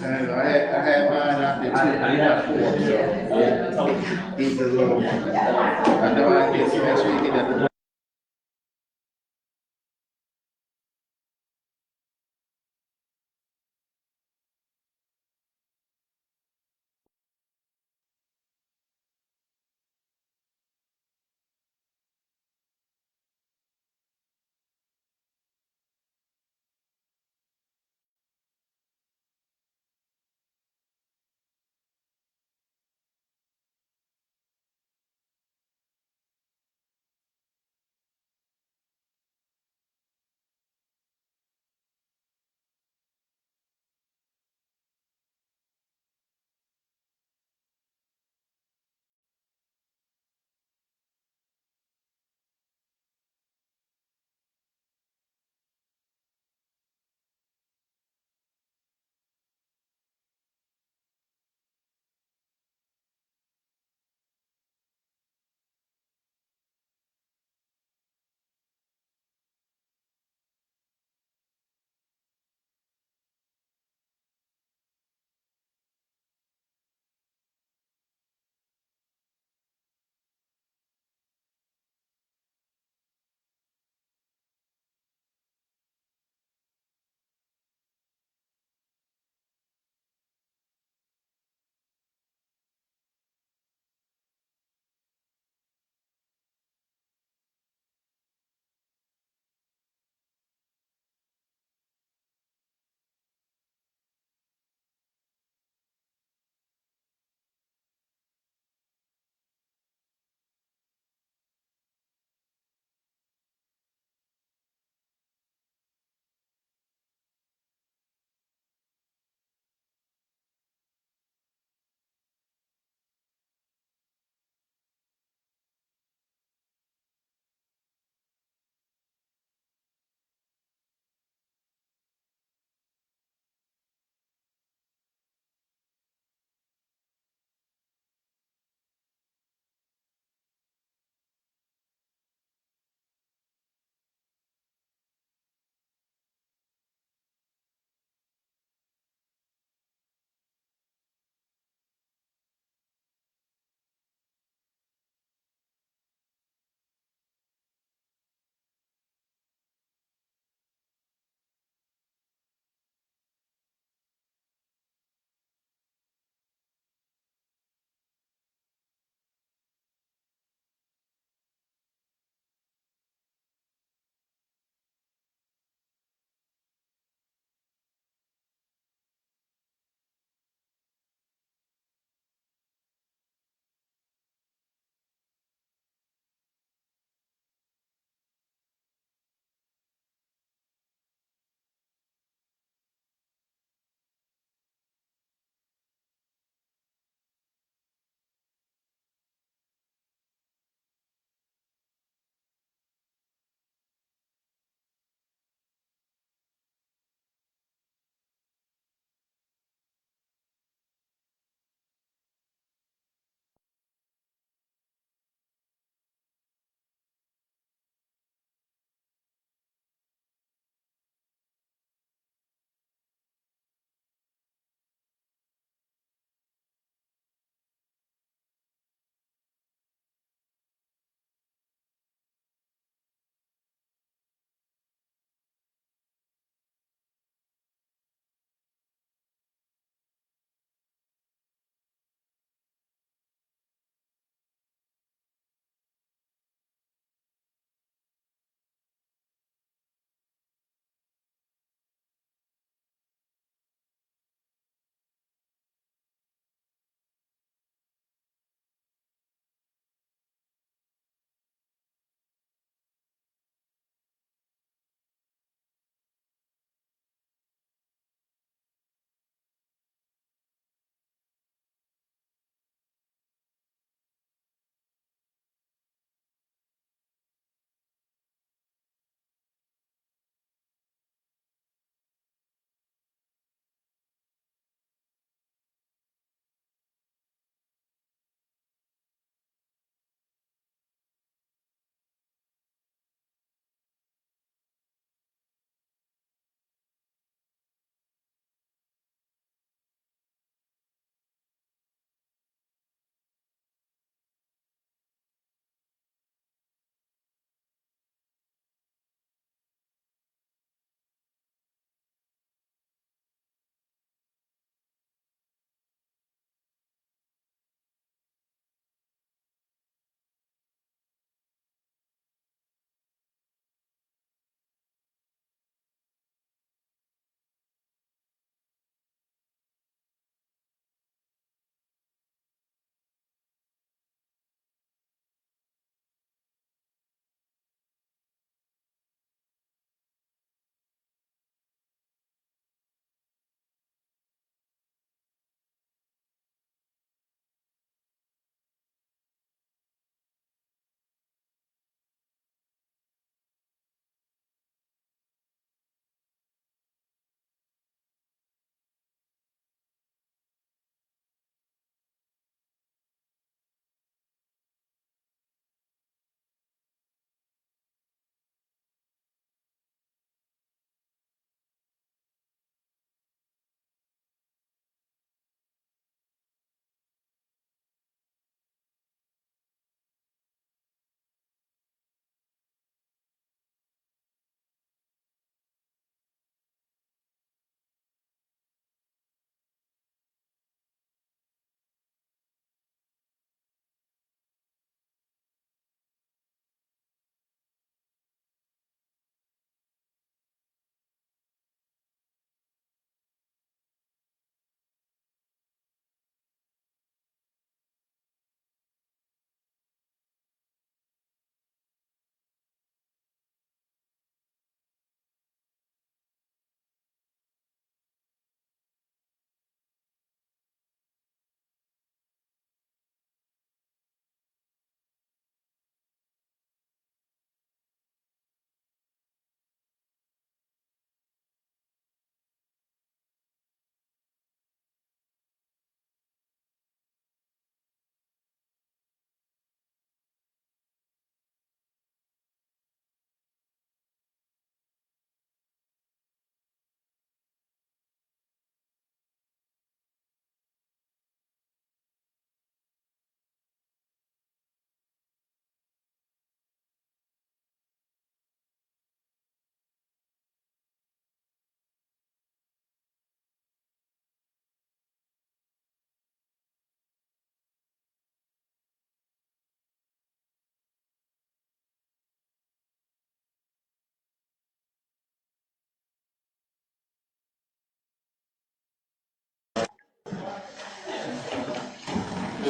And I had mine out there too. I got four, so he's a little. I know I get some next week. Get that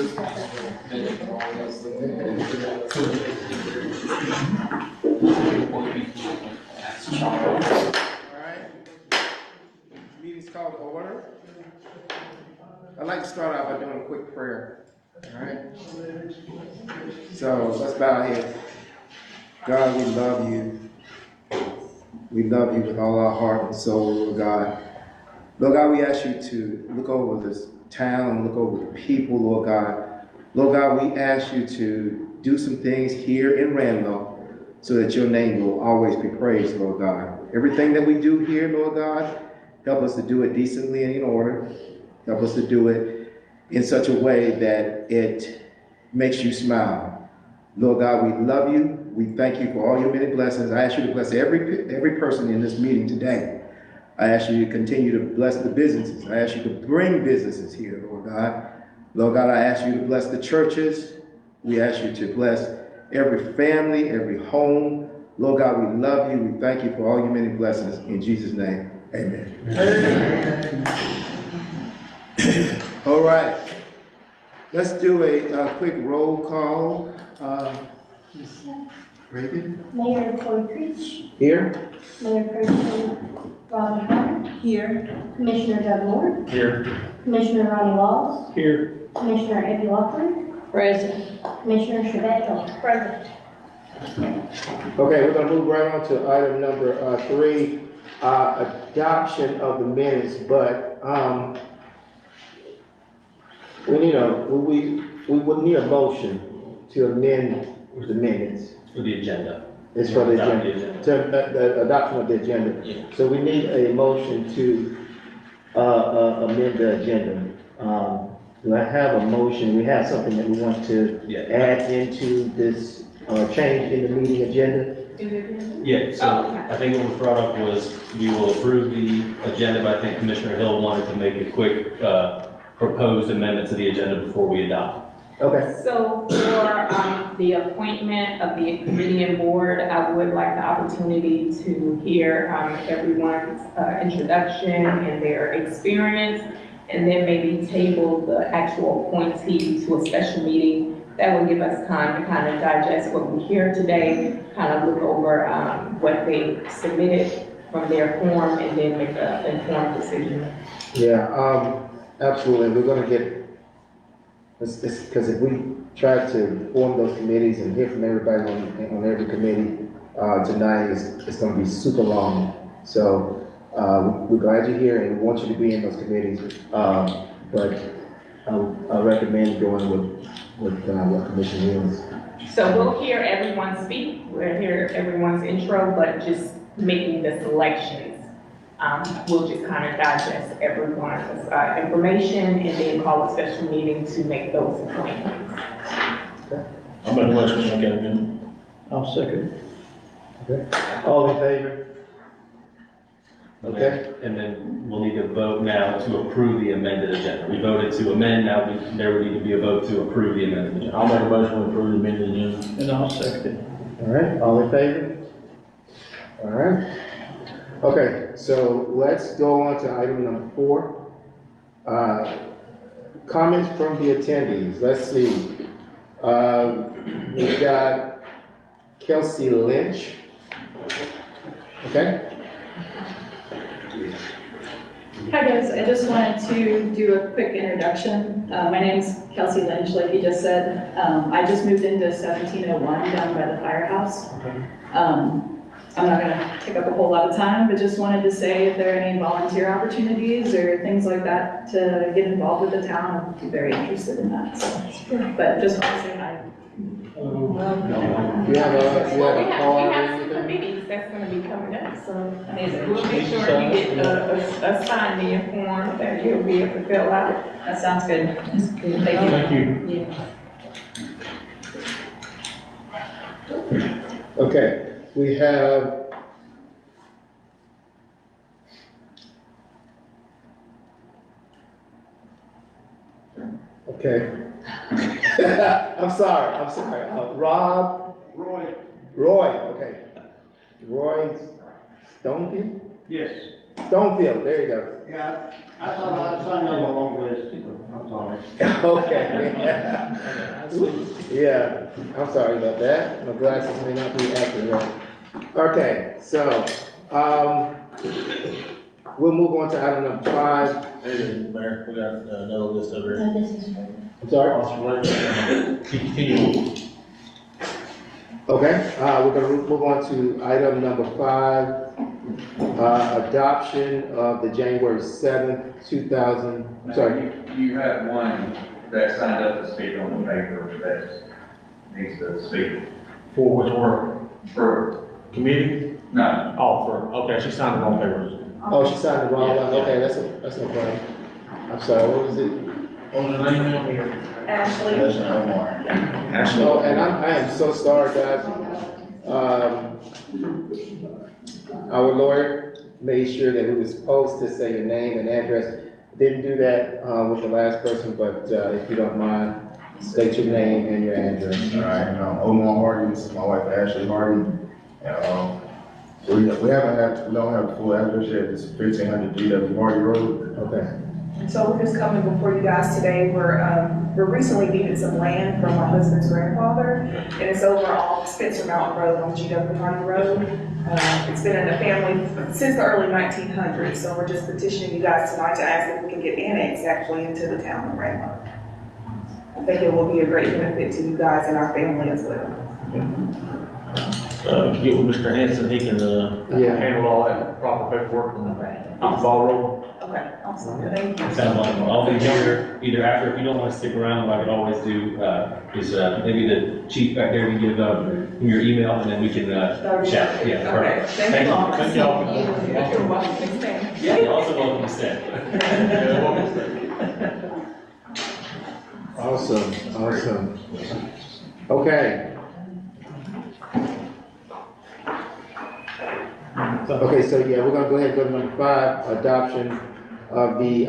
right. Meeting's called to order. I'd like to start out by doing a quick prayer. All right. So let's bow our heads. God, we love you. We love you with all our heart and soul, Lord God. Lord God, we ask you to look over this town, look over the people, Lord God. Lord God, we ask you to do some things here in Ranlo so that your name will always be praised, Lord God. Everything that we do here, Lord God, help us to do it decently and in order. Help us to do it in such a way that it makes you smile. Lord God, we love you. We thank you for all your many blessings. I ask you to bless every person in this meeting today. I ask you to continue to bless the businesses. I ask you to bring businesses here, Lord God. Lord God, I ask you to bless the churches. We ask you to bless every family, every home. Lord God, we love you. We thank you for all your many blessings. In Jesus' name, amen. Amen. All right. Let's do a quick roll call. Ms. Reagan? Mayor Corey Creech. Here. Mayor Pro Tem Ronnie Hunter. Here. Commissioner Doug Moore. Here. Commissioner Ronnie Laws. Here. Commissioner Eddie Lockwood. Present. Commissioner Shavette Jones. Present. Okay, we're gonna move right on to item number 3, adoption of the minutes, but we would need a motion to amend the minutes. For the agenda. It's for the Adopt agenda, the adoption of the agenda. Yeah. So we need a motion to amend the agenda. Do I have a motion? We have something that we want to add into this change in the meeting agenda? Yeah, so I think what was brought up was we will approve the agenda, but I think Commissioner Hill wanted to make a quick proposed amendment to the agenda before we adopt. Okay. So for the appointment of the committee and board, I would like the opportunity to hear everyone's introduction and their experience, and then maybe table the actual appointee to a special meeting. That will give us time to kind of digest what we hear today, kind of look over what they submitted from their form, and then make an informed decision. Yeah, absolutely. We're gonna get, because if we try to form those committees and hear from everybody on every committee tonight, it's gonna be super long. So we're glad you're here and we want you to be in those committees. But I recommend going with what Commissioner is. So we'll hear everyone speak, we'll hear everyone's intro, but just making the selections. We'll just kind of digest everyone's information and then call a special meeting to make those appointments. I'm going to motion to make that amendment. I'll second. Okay. All in favor? Okay. And then we'll need to vote now to approve the amended agenda. We voted to amend, now there would need to be a vote to approve the amended agenda. I'll make a motion to approve the amended agenda. And I'll second it. All right, all in favor? All right. Okay, so let's go on to item number 4. Comments from the attendees. Let's see. We've got Kelsey Lynch. Okay. Hi guys, I just wanted to do a quick introduction. My name's Kelsey Lynch, like you just said. I just moved into 1701 down by the firehouse. I'm not gonna take up a whole lot of time, but just wanted to say if there are any volunteer opportunities or things like that to get involved with the town, I'd be very interested in that. So, but just want to say hi. You have a We card or have some anything? committees that's gonna be coming up, so Amazing. we'll make sure you get a sign-in form that you'll be able to fill out. That sounds good. Thank you. Thank you. Okay, we have okay. I'm sorry. Roy, okay. Roy Stonkin? Yes. Stonefield, there you go. Yeah, I thought I'd sign up along with, I'm sorry. Okay. Yeah, I'm sorry about that. My glasses may not be acting right. Okay, so, we'll move on to item number 5. Hey, Mayor, we got another list over here. This is for I'm sorry? Continue. Okay, we're gonna move on to item number 5, adoption of the January 7th, 2000, I'm sorry. You have one that signed up to speak on the paper that needs to speak For which work? for, Committee? no, Oh, okay, she signed it on paper. Oh, she signed the wrong Yeah, one, yeah. okay, that's no problem. I'm sorry, what was it? On the name on here? Ashley. That's Omar. Ashley. Oh, and I am so sorry, guys. Our lawyer made sure that it was supposed to say your name and address. Didn't do that, with the last person, but, if you don't mind, state your name and your address. All right, Omar Hardy, this is my wife Ashley Hardy. And, we don't have a full address yet, it's 1500 GW Hardy Road. Okay, So we're just coming before you guys today. We're recently deeded some land from my husband's grandfather, and it's over off Spencer Mountain Road on GW Hardy Road. It's been in the family since the early 1900s, so we're just petitioning you guys tonight to ask if we can get annexed actually into the town of Ranlo. I think it will be a great benefit to you guys and our family as well. Get with Mr. Hanson, he can, Yeah. handle all that proper paperwork and ball roll. Okay, awesome, thank you. Sounds like, I'll be here either after, if you don't want to stick around, what I could always do, is, maybe the chief back there can give, your email, and then we can, chat, yeah, Okay, perfect. thank you all. Thank y'all. You're welcome, please stand. Yeah, you're also welcome to stay. awesome. Okay. Okay, so yeah, we're gonna go ahead and go to number 5, adoption of the,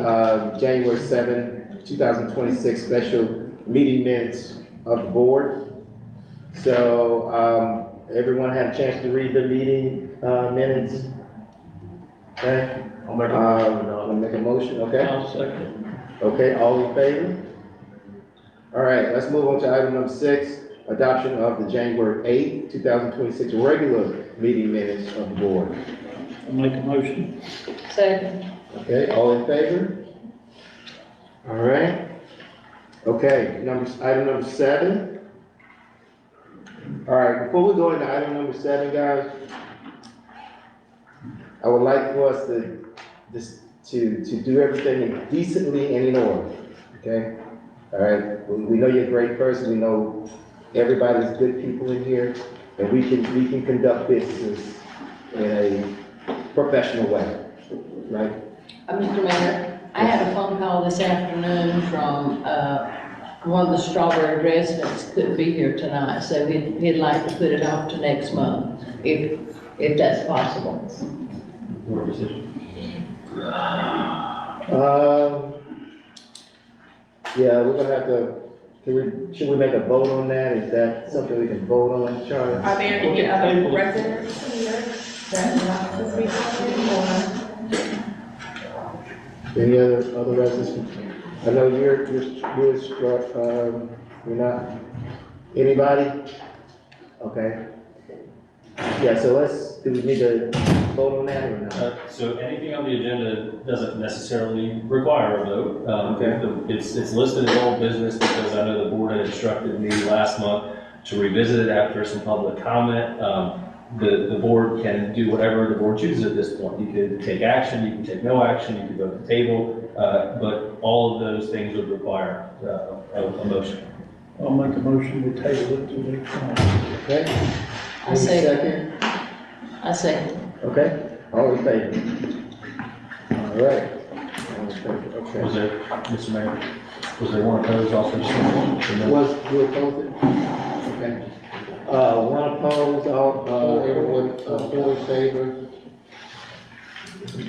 January 7th, 2026 special meeting minutes of the board. So, everyone had a chance to read the meeting, minutes? Okay, I'll make a I'll make a motion, okay? I'll second. Okay, all in favor? All right, let's move on to item number 6, adoption of the January 8th, 2026 regular meeting minutes of the board. I'll make a motion. Second. Okay, all in favor? All right. Okay, item number 7. All right, before we go into item number 7, guys, I would like for us to do everything decently and in order, okay? All right, we know you're a great person, we know everybody's good people in here, and we can conduct business in a professional way, right? Mr. Mayor, I had a phone call this afternoon from, one of the Strawberry residents couldn't be here tonight, so he'd like to put it off to next month, if that's possible. Yeah, we're gonna have to, should we make a vote on that? Is that something we can vote on, Charlie? Are there any other residents here that would like to speak on it, Any other residents? I know you're not, anybody? Okay. Yeah, so do we need to vote on that or not? So anything on the agenda doesn't necessarily require a vote. Okay. It's listed as old business because I know the board had instructed me last month to revisit it after some public comment. The board can do whatever the board chooses at this point. You could take action, you can take no action, you could vote to table, but all of those things would require a motion. I'll make a motion to table it to next month. Okay? I Any second. I second. Okay, all in favor? All right. All in favor, Was okay. there, Mr. Mayor, was there one opposed also? You opposed it? Okay. One opposed, everyone, 4 in favor.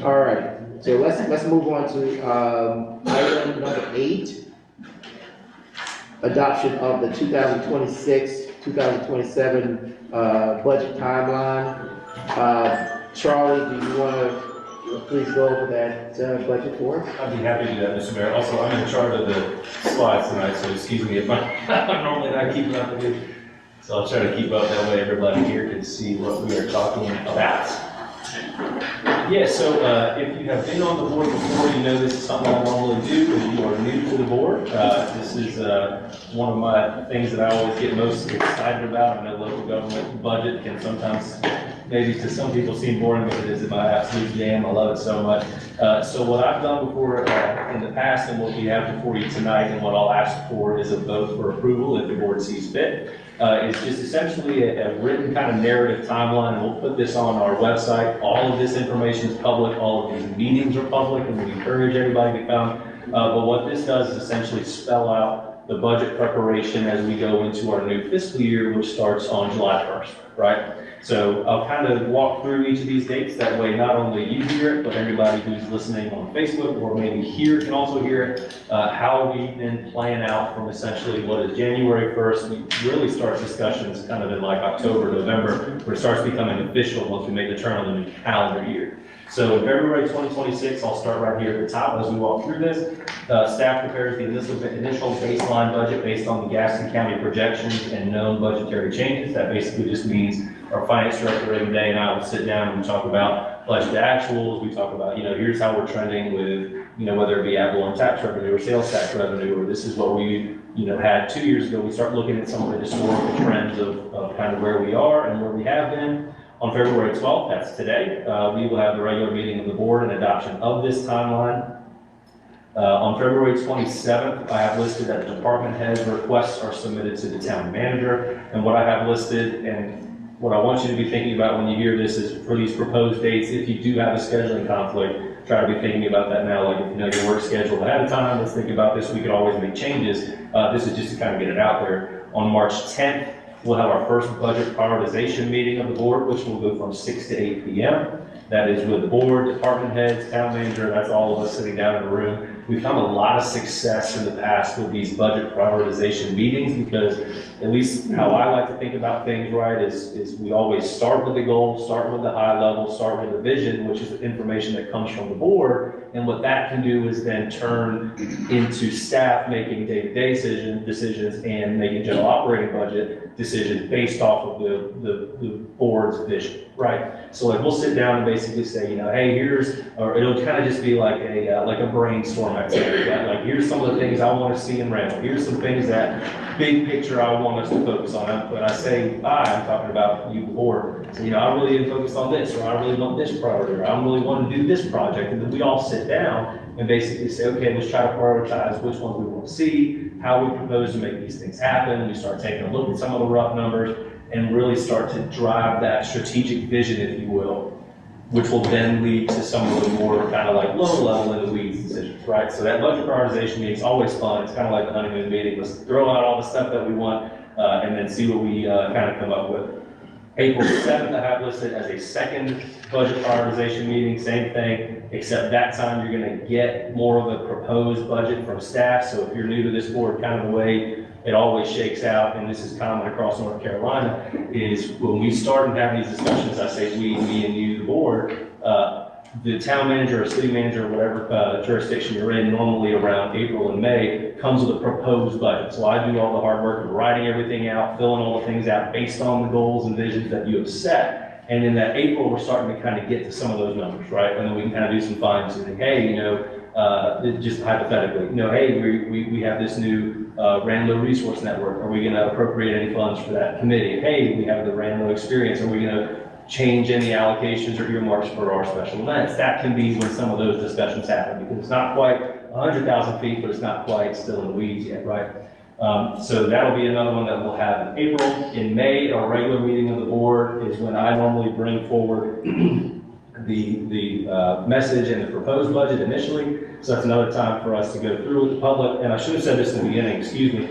All right, so let's move on to, item number 8. Adoption of the 2026-2027, budget timeline. Charlie, do you want to please go over that budget for us? I'd be happy to do that, Mr. Mayor. Also, I'm in charge of the slides tonight, so excuse me if I'm normally not keeping up with you. So I'll try to keep up, that way everybody here can see what we are talking about. Yeah, so if you have been on the board before, you know this is something I normally do. If you are new to the board, this is one of my things that I always get most excited about. I know local government budget can sometimes, maybe to some people, seem boring, but it is my absolute jam. I love it so much. So what I've done before in the past, and what we have before you tonight, and what I'll ask for is a vote for approval if the board sees fit. It's just essentially a written kind of narrative timeline, and we'll put this on our website. All of this information is public, all of these meetings are public, and we encourage everybody to come. But what this does is essentially spell out the budget preparation as we go into our new fiscal year, which starts on July 1st, right? So I'll kind of walk through each of these dates, that way not only you hear it, but everybody who's listening on Facebook or maybe here can also hear it, how we then plan out from essentially what is January 1st. We really start discussions kind of in like October, November, where it starts becoming official once we make the turn on the new calendar year. So in February 2026, I'll start right here at the top as we walk through this. Staff prepares the initial baseline budget based on the Gaston County projections and known budgetary changes. That basically just means our finance director every day and I will sit down and we talk about budget actuals. We talk about, here's how we're trending with, whether it be ad valorem tax revenue or sales tax revenue, or this is what we, had 2 years ago. We start looking at some of the historical trends of kind of where we are and where we have been. On February 12th, that's today, we will have the regular meeting of the board and adoption of this timeline. On February 27th, I have listed that department heads requests are submitted to the town manager. And what I have listed, and what I want you to be thinking about when you hear this, is for these proposed dates, if you do have a scheduling conflict, try to be thinking about that now. Like if you know your work schedule ahead of time, let's think about this. We could always make changes. This is just to kind of get it out there. On March 10th, we'll have our first budget prioritization meeting of the board, which will go from 6 to 8 p.m. That is with the board, department heads, town manager, that's all of us sitting down in the room. We've had a lot of success in the past with these budget prioritization meetings because at least how I like to think about things, right, is we always start with the goal, start with the high level, start with the vision, which is the information that comes from the board. And what that can do is then turn into staff making day-to-day decisions and making general operating budget decisions based off of the board's vision, right? So like we'll sit down and basically say, hey, or it'll kind of just be like a brainstorm activity. Like here's some of the things I want to see in Ranlo. Here's some things that big picture I want us to focus on. When I say I'm talking about you, the board. So, I really am focused on this, or I really want this priority, or I really want to do this project. And then we all sit down and basically say, okay, let's try to prioritize which ones we want to see, how we propose to make these things happen. We start taking a look at some of the rough numbers and really start to drive that strategic vision, if you will, which will then lead to some of the more kind of like low level in the weeds decisions, right? So that budget prioritization meeting is always fun. It's kind of like the honeymoon meeting. Let's throw out all the stuff that we want and then see what we kind of come up with. April 7th, I have listed as a second budget prioritization meeting, same thing, except that time you're going to get more of a proposed budget from staff. So if you're new to this board, kind of the way it always shakes out, and this is common across North Carolina, is when we start and have these discussions, I say we, me and you, the board, the town manager or city manager, whatever jurisdiction you're in, normally around April and May, comes with a proposed budget. So I do all the hard work of writing everything out, filling all the things out based on the goals and visions that you have set. And in that April, we're starting to kind of get to some of those numbers, right? And then we can kind of do some fine tuning. Hey, just hypothetically, hey, we have this new Ranlo Resource Network. Are we going to appropriate any funds for that committee? Hey, we have the Ranlo Experience. Are we going to change any allocations or earmarks for our special events? That can be when some of those discussions happen, because it's not quite 100,000 feet, but it's not quite still in the weeds yet, right? So that'll be another one that we'll have in April. In May, our regular meeting of the board is when I normally bring forward the message and the proposed budget initially. So that's another time for us to go through with the public. And I should have said this in the beginning, excuse me.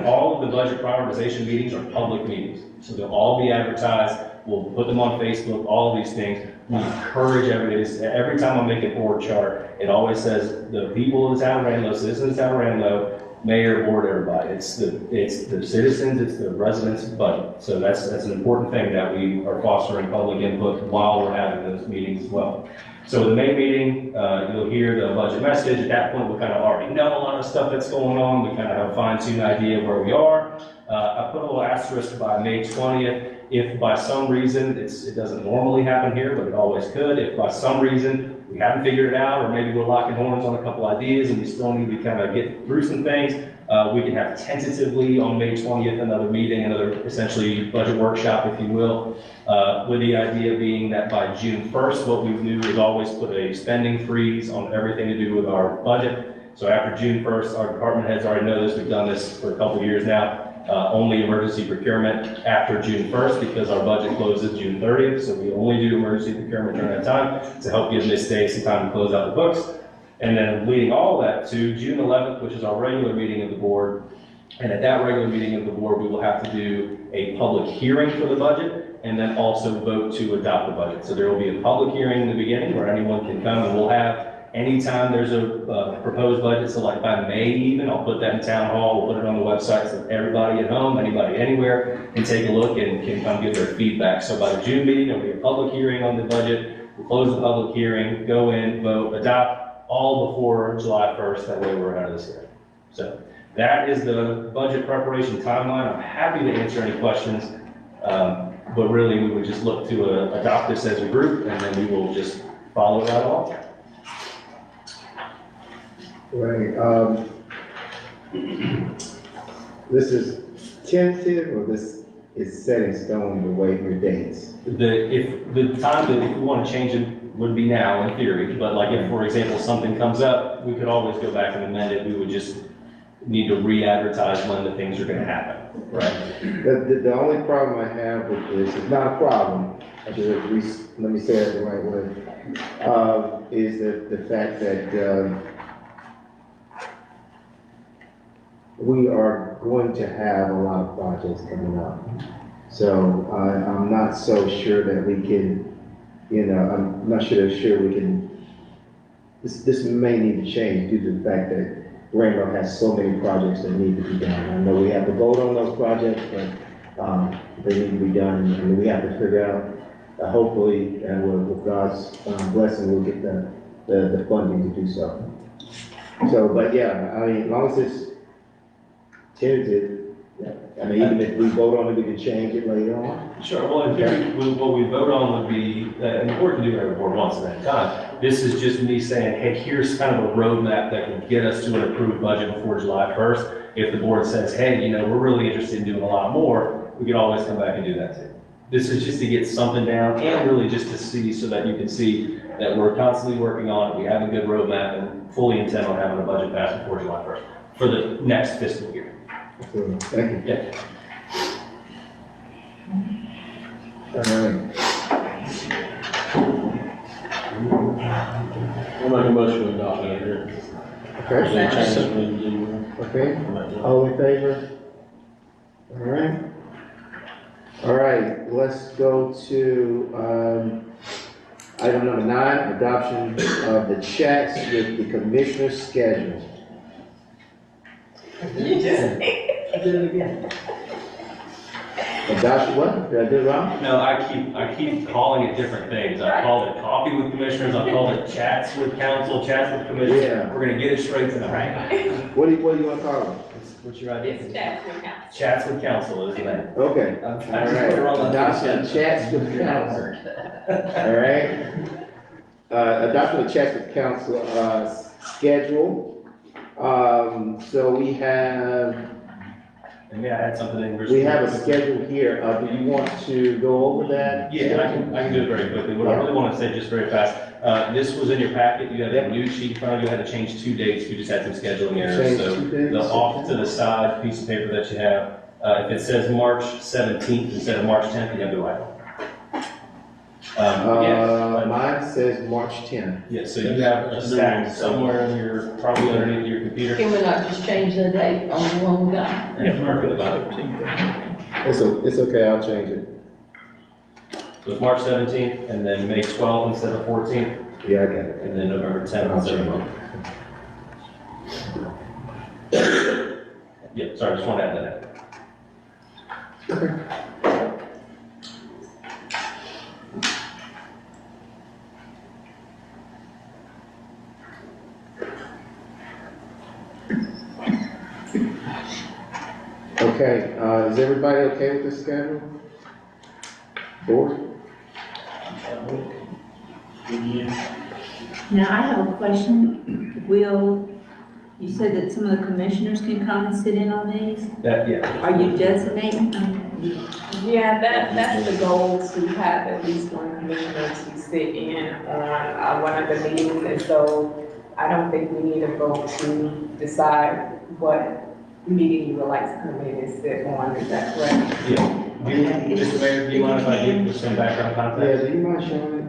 All of the budget prioritization meetings are public meetings. So they'll all be advertised. We'll put them on Facebook, all of these things. We encourage everybody. Every time I make a board chart, it always says the people of the town of Ranlo, citizens of the town of Ranlo, mayor, board, everybody. It's the citizens, it's the residents' budget. So that's an important thing that we are fostering public input while we're having those meetings as well. So the May meeting, you'll hear the budget message. At that point, we kind of already know a lot of stuff that's going on. We kind of have a fine-tuned idea of where we are. I put a little asterisk by May 20th. If by some reason, it doesn't normally happen here, but it always could. If by some reason we haven't figured it out, or maybe we're locking horns on a couple ideas and we still need to kind of get through some things, we can have tentatively on May 20th another meeting, another essentially budget workshop, if you will, with the idea being that by June 1st, what we do is always put a spending freeze on everything to do with our budget. So after June 1st, our department heads already know this, we've done this for a couple of years now. Only emergency procurement after June 1st because our budget closes June 30th. So we only do emergency procurement during that time to help give Ms. Day some time to close out the books. And then leading all of that to June 11th, which is our regular meeting of the board. And at that regular meeting of the board, we will have to do a public hearing for the budget and then also vote to adopt the budget. So there will be a public hearing in the beginning where anyone can come, and we'll have anytime there's a proposed budget, so like by May even, I'll put that in town hall, we'll put it on the website so everybody at home, anybody anywhere can take a look and can come give their feedback. So by the June meeting, there'll be a public hearing on the budget. We'll close the public hearing, go in, vote, adopt, all before July 1st. That way we're out of this hearing. So that is the budget preparation timeline. I'm happy to answer any questions, but really we would just look to adopt this as a group, and then we will just follow it right along. Right, this is tentative, or this is set in stone to waive your dates? If the time that if we want to change it would be now in theory, but like if, for example, something comes up, we could always go back and amend it. We would just need to re-advertise when the things are going to happen, right? The only problem I have with this, it's not a problem, let me say it the right way, is the fact that, we are going to have a lot of projects coming up. So I'm not so sure that we can, I'm not sure we can, this may need to change due to the fact that Ranlo has so many projects that need to be done. I know we have to vote on those projects, but they need to be done, and we have to figure out, hopefully, and with God's blessing, we'll get the funding to do so. So, but yeah, I mean, as long as it's tentative, I mean, even if we vote on it, we can change it later on. Sure, well, in theory, what we vote on would be, and the board can do whatever the board wants at that time. This is just me saying, hey, here's kind of a roadmap that can get us to an approved budget before July 1st. If the board says, hey, we're really interested in doing a lot more, we could always come back and do that too. This is just to get something down and really just to see so that you can see that we're constantly working on it. We have a good roadmap and fully intend on having a budget passed before July 1st for the next fiscal year. Thank you. Yeah. All right. I'll make a motion to adopt it here. Okay. Okay. All in favor? All right. All right, let's go to, item number 9, adoption of the chats with the commissioner's schedule. You just did it again. Adoption, what? Did I do it wrong? No, I keep calling it different things. I called it coffee with commissioners, I called it chats with council, chats with commissioners. Yeah. We're gonna get it straight tonight. What do you want to call it? What's your idea? It's chats with council. Chats with council is the name. Okay, all right. Adoption of chats with council. All right. Adoption of chats with council, schedule. So we have, And may I add something in? we have a schedule here. Do you want to go over that? Yeah, I can do it very quickly. What I really want to say just very fast, this was in your packet. You had a new sheet in front of you, had to change 2 dates. We just had some scheduling errors. Change So 2 dates? the off to the side piece of paper that you have, if it says March 17th instead of March 10th, you have the right one. Mine says March 10th. Yeah, so you have a stack somewhere in your, probably underneath your computer. Can we not just change the date on the one we got? Yeah, perfect, about it. It's okay, I'll change it. So it's March 17th, and then May 12th instead of 14th, Yeah, I got it. and then November 10th instead of 12th. Yeah, sorry, just want to add that in. Okay, is everybody okay with this schedule? Board? Now, I have a question. You said that some of the commissioners can come and sit in on these? Yeah. Are you designating them? Yeah, that's the goal, to have at least one commissioner to sit in on one of the meetings. And so I don't think we need a vote to decide what meeting you would like to come in and sit on. Is that correct? Yeah. Mr. Mayor, do you mind if I give you some background Yeah, context? do you mind showing it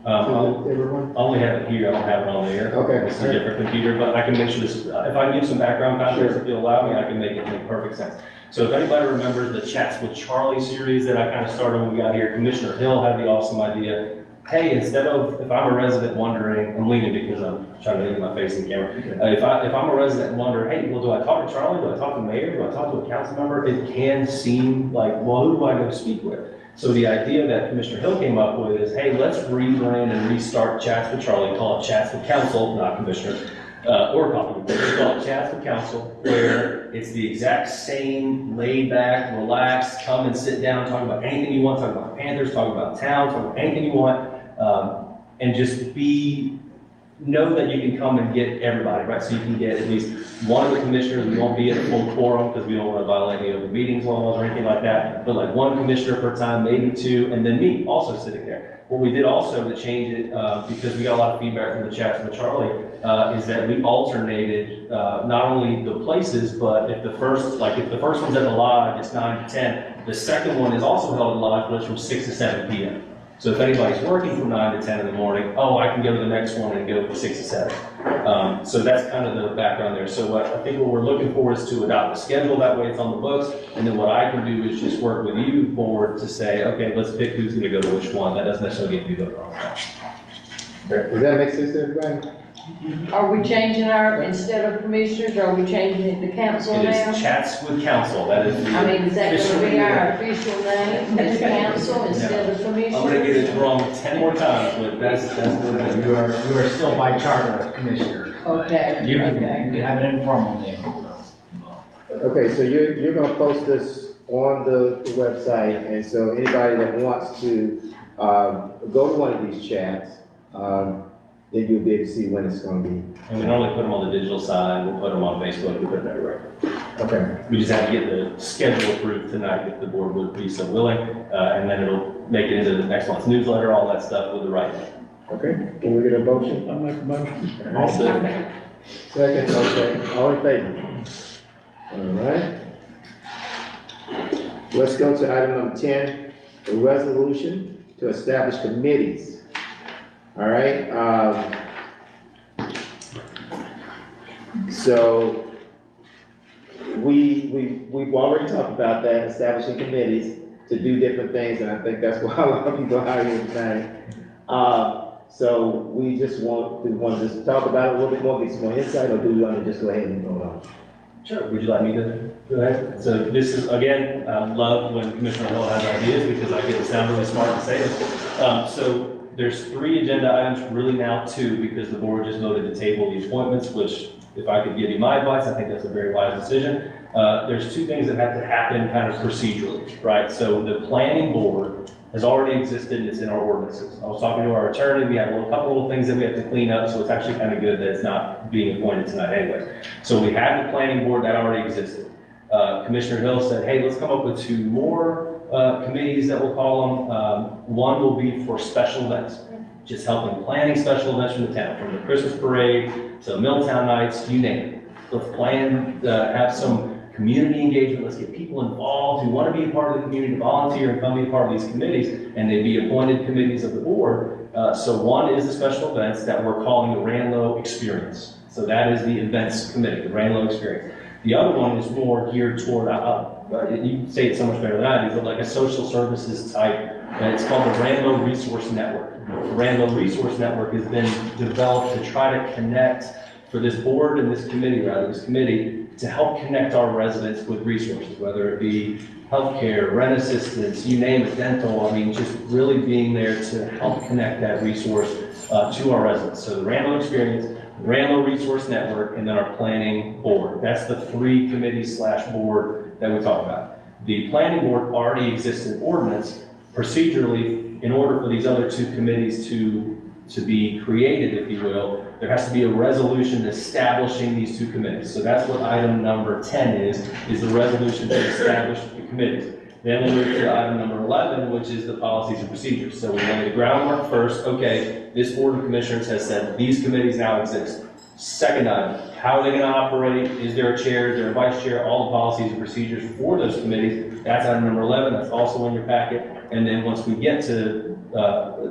I'll to everyone? only have it here, I don't have it on there. Okay. It's a different computer, but I can make sure this, if I can give some background context, if you'll allow me, I can make it make perfect sense. So if anybody remembers the Chats with Charlie series that I kind of started when we got here, Commissioner Hill had the awesome idea, hey, instead of, if I'm a resident wondering, I'm leaning because I'm trying to get my face in the camera. If I'm a resident and wonder, hey, well, do I talk to Charlie? Do I talk to the mayor? Do I talk to a council member? It can seem like, well, who do I go speak with? So the idea that Commissioner Hill came up with is, hey, let's rebrand and restart Chats with Charlie, call it Chats with Council, not Commissioner, or Coffee. Let's call it Chats with Council, where it's the exact same laid back, relaxed, come and sit down, talk about anything you want, talk about Panthers, talk about town, talk about anything you want, and just know that you can come and get everybody, right? So you can get at least one of the commissioners. We won't be at a full quorum because we don't want to violate any open meetings laws or anything like that, but like one commissioner per time, maybe two, and then me also sitting there. What we did also to change it, because we got a lot of feedback from the Chats with Charlie, is that we alternated not only the places, but if the first one's at the lodge, it's 9 to 10. The second one is also held at the lodge, but it's from 6 to 7 p.m. So if anybody's working from 9 to 10 in the morning, I can go to the next one and go from 6 to 7. So that's kind of the background there. So I think what we're looking for is to adopt a schedule, that way it's on the books, and then what I can do is just work with you, board, to say, okay, let's pick who's gonna go to which one. That doesn't necessarily get to be voted on. Does that make sense to everybody? Are we changing instead of commissioners, are we changing it to council It now? is Chats with Council, that is the. I mean, is that official gonna be name. our official name, is council instead of commissioners? I'm gonna get it wrong 10 more times, but that's what it is. You are still by charter commissioner. Okay, You okay. can have an informal name. Okay, so you're gonna post this on the website, and so anybody that wants to, go to one of these chats, then you'll be able to see when it's gonna be. And we normally put them on the digital side, we'll put them on Facebook, we put them everywhere. Okay. We just have to get the schedule approved tonight if the board would be so willing, and then it'll make it into the next month's newsletter, all that stuff with the right link. Okay, can we get a motion? I'll make a motion. All set. Second, okay, all in favor? All right. Let's go to item number 10, a resolution to establish committees. All right, so we've already talked about that, establishing committees to do different things, and I think that's why a lot of people are here tonight. So we just want to just talk about it a little bit more, get some more insight, or do we want to just go ahead and vote on it? Sure, would you like me to go ahead? So this is, again, I love when Commissioner Hill has ideas because I get to sound really smart and say it. So there's 3 agenda items, really now 2, because the board just voted to table the appointments, which if I could give you my advice, I think that's a very wise decision. There's 2 things that have to happen kind of procedurally, right? So the planning board has already existed, and it's in our ordinances. I was talking to our attorney, we have a couple little things that we have to clean up, so it's actually kind of good that it's not being appointed tonight anyway. So we have the planning board that already existed. Commissioner Hill said, hey, let's come up with 2 more committees that we'll call them. One will be for special events, just helping planning special events from the town, from the Christmas parade to Milltown nights, you name it. Let's plan, have some community engagement, let's get people involved who want to be a part of the community, volunteer and come be a part of these committees, and they'd be appointed committees of the board. So one is the special events that we're calling the Ranlo Experience. So that is the events committee, the Ranlo Experience. The other one is more geared toward, you say it so much better than I do, but like a social services type, and it's called the Ranlo Resource Network. The Ranlo Resource Network has been developed to try to connect, for this board and this committee, to help connect our residents with resources, whether it be healthcare, rent assistance, you name it, dental. I mean, just really being there to help connect that resource to our residents. So the Ranlo Experience. Ranlo Resource Network, and then our planning board. That's the 3 committees / board that we talked about. The planning board already exists in ordinance. Procedurally, in order for these other 2 committees to be created, if you will, there has to be a resolution establishing these 2 committees. So that's what item number 10 is the resolution to establish the committees. Then we'll move to item number 11, which is the policies and procedures. So we lay the groundwork first. Okay, this board of commissioners has said these committees now exist. Second item, how are they going to operate? Is there a chair? Is there a vice chair? All the policies and procedures for those committees. That's item number 11. That's also in your packet. And then once we get to,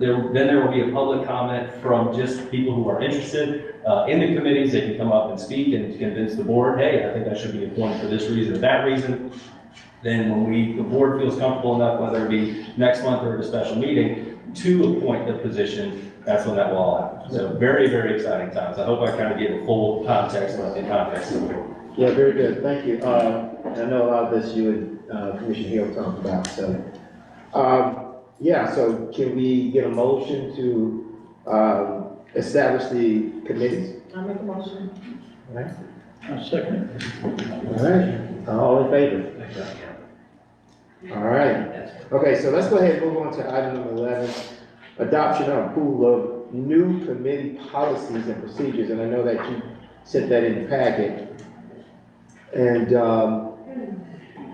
there will be a public comment from just people who are interested in the committees. They can come up and speak and convince the board, hey, I think I should be appointed for this reason or that reason. Then when the board feels comfortable enough, whether it be next month or at a special meeting, to appoint the position, that's when that will all happen. So very, very exciting times. I hope I kind of gave a full context in context. Yeah, very good, thank you. I know a lot of this you and Commissioner Hill talked about, so. Yeah, so can we get a motion to establish the committees? I'll make a motion. All right, I'll second. all right, all in favor? All right, okay, so let's go ahead and move on to item number 11, adoption and approval of new committee policies and procedures, and I know that you sent that in the packet. And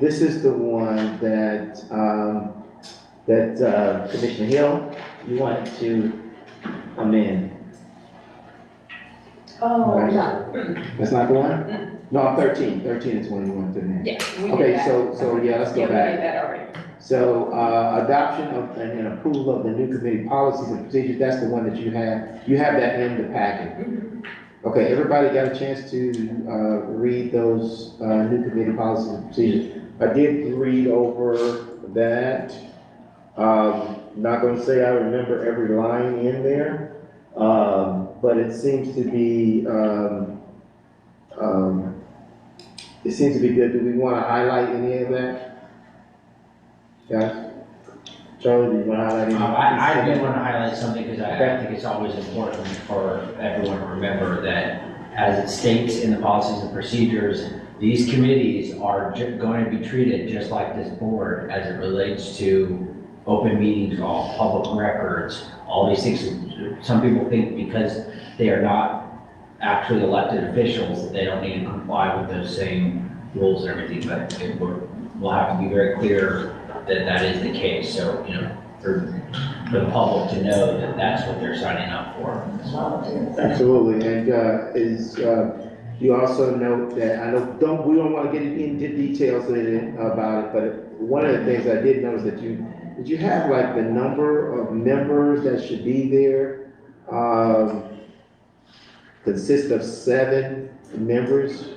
this is the one that, Commissioner Hill, you wanted to amend. Oh, Right. no. That's not the one? No, 13 is one you wanted to amend. Yeah. we did Okay, that. so yeah, let's go Yeah, we back. did that already. So, adoption of and approval of the new committee policies and procedures, that's the one that you have that in the packet. Okay, everybody got a chance to, read those, new committee policies and procedures. I did read over that. Not gonna say I remember every line in there, but it seems to be, good. Do we wanna highlight any of that? Guys? Charlie, do you wanna highlight any? I do want to highlight something because I think it's always important for everyone to remember that as it states in the policies and procedures, these committees are going to be treated just like this board as it relates to open meetings law, public records, all these things. Some people think because they are not actually elected officials, that they don't need to comply with those same rules and everything, but we'll have to be very clear that that is the case. So, for the public to know that that's what they're signing up for. Absolutely, and you also note that, I know, we don't want to get into details about it, but one of the things I did notice that did you have like the number of members that should be there? Consist of 7 members?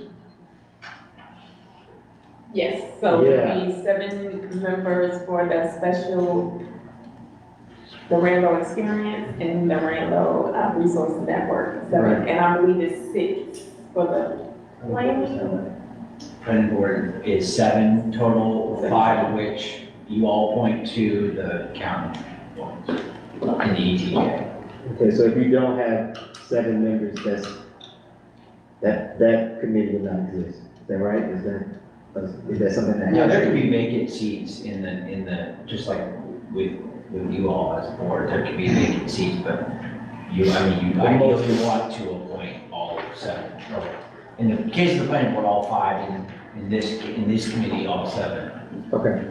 Yes, so Yeah. there'll be 7 members for the the Ranlo Experience and the Ranlo Resource Network. 7, Right. and I believe it's 6 for the planning. Planning board is 7 total, 5 of which you all point to the county ones in the ETJ. Okay, so if you don't have 7 members, that committee will not exist. Is that right? Is that something that? Yeah, there could be vacant seats in the, just like with you all as a board, there could be vacant seats, but you ideally want to appoint all 7. Or in the case of the planning board, all 5, in this committee, all 7. Okay.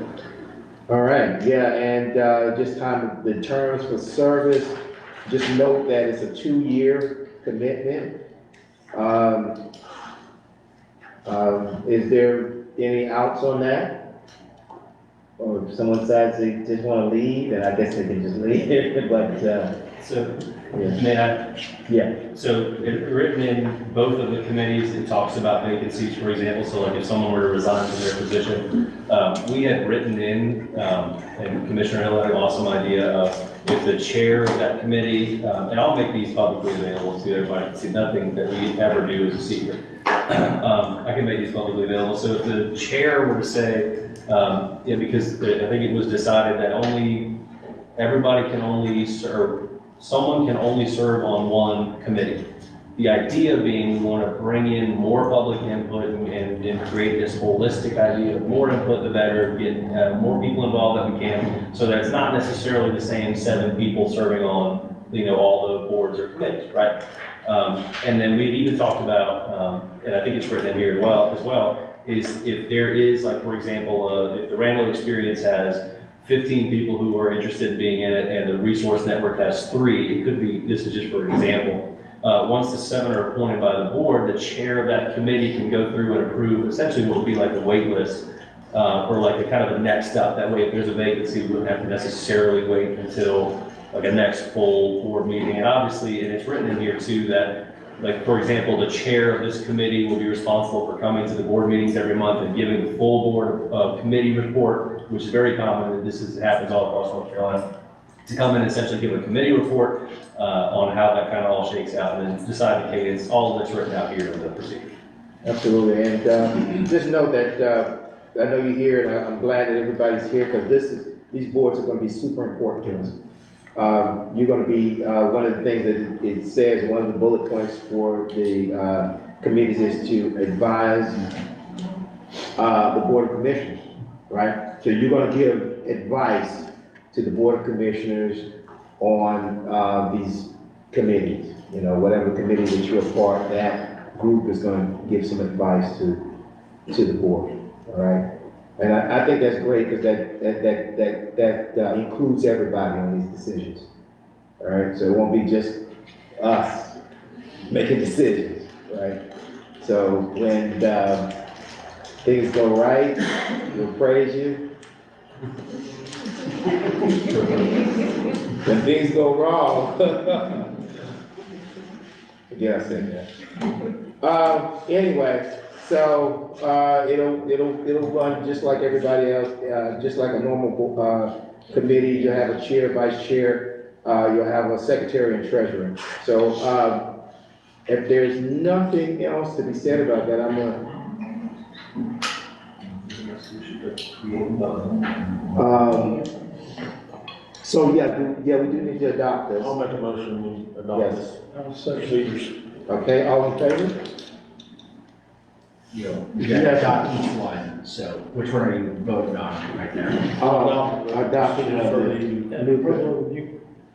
All right, yeah, and just the terms for service, just note that it's a 2-year commitment. Is there any outs on that? Or if someone decides they just want to leave, then I guess they can just leave, but, So, yeah. may I? Yeah. So written in both of the committees, it talks about vacancies, for example, so like if someone were to resign from their position, we had written in, and Commissioner Hill had an awesome idea of if the chair of that committee, and I'll make these publicly available so everybody can see, nothing that we ever do is a secret. I can make these publicly available. So if the chair were to say, because I think it was decided that someone can only serve on one committee. The idea being we want to bring in more public input and create this holistic idea of more input the better, get more people involved that we can, so that it's not necessarily the same 7 people serving on, all the boards or committees, right? And then we've even talked about, and I think it's written in here as well, is if there is, like, for example, if the Ranlo experience has 15 people who are interested in being in it and the resource network has 3, it could be, this is just for example, once the 7 are appointed by the board, the chair of that committee can go through and approve essentially what would be like a wait list, or like a kind of a next up. That way, if there's a vacancy, we wouldn't have to necessarily wait until like a next full board meeting. And obviously, and it's written in here too, that, like, for example, the chair of this committee will be responsible for coming to the board meetings every month and giving the full board committee report, which is very common, and happens all across North Carolina, to come in and essentially give a committee report on how that kind of all shakes out, and then decide the cadence, all that's written out here in the procedure. Absolutely, and just know that I know you're here, and I'm glad that everybody's here, because these boards are going to be super important to us. You're going to be, one of the things that it says, one of the bullet points for the committees is to advise the Board of Commissioners, right? So you're going to give advice to the Board of Commissioners on these committees. Whatever committee that you're a part, that group is going to give some advice to the board, all right? And I think that's great, because that includes everybody on these decisions, all right? So it won't be just us making decisions, right? So when things go right, we'll praise you. When things go wrong, yeah, I said that. Anyway, so it'll run just like everybody else, just like a normal committee. You'll have a chair, vice chair. You'll have a secretary and treasurer. So if there's nothing else to be said about that, I'm gonna. So we do need to adopt this. I'll make a motion, we adopt this. Procedures. Okay, all in favor? You gotta adopt each one, so which one are you voting on right there? Adopting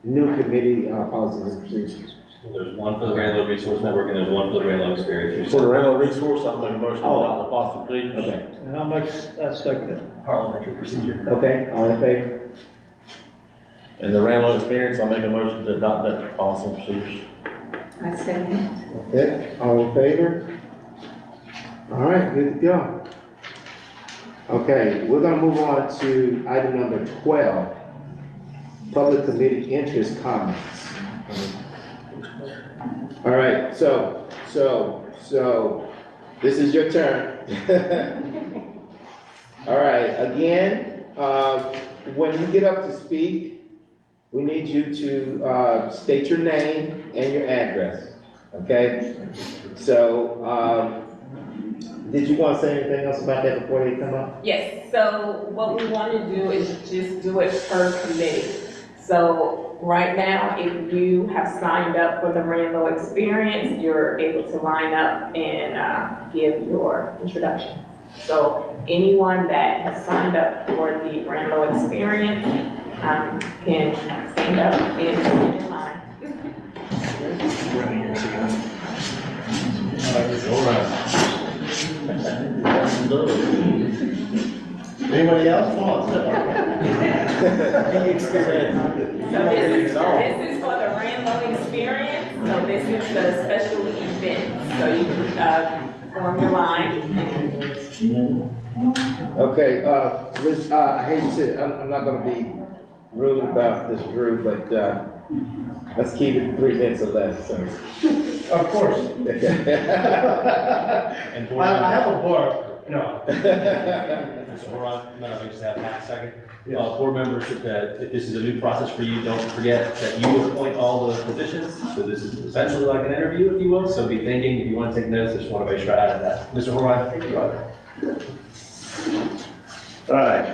new committee policies and procedures. There's one for the Ranlo Resource Network and there's one for the Ranlo Experience. For the Ranlo resource, I'll make a motion to adopt the policy procedures. Okay. And I'll make that second. Parliamentary procedure. Okay, all in favor? And the Ranlo experience, I'll make a motion to adopt that policy procedures. I second. Okay, all in favor? All right, good to go. Okay, we're gonna move on to item number 12, public committee interest comments. All right, so this is your turn. All right, again, when you get up to speak, we need you to state your name and your address, okay? So, did you want to say anything else about that before they come up? Yes, so what we want to do is just do it per committee. So right now, if you have signed up for the Ranlo experience, you're able to line up and give your introduction. So anyone that has signed up for the Ranlo experience can stand up and stand in line. Anybody else want to? So this is for the Ranlo experience, so this is the special event. So you can form your line. Okay, Liz, I hate to say, I'm not gonna be rude about this, Drew, but, let's keep it 3 minutes or less, so. Of course. And board I have a bar, no. So hold on, no, we just have half a second. Board members, if this is a new process for you, don't forget that you appoint all the positions. So this is essentially like an interview, if you will. So be thinking, if you want to take notes, I just want to make sure I added that. Mr. Horvath, you got it. All right,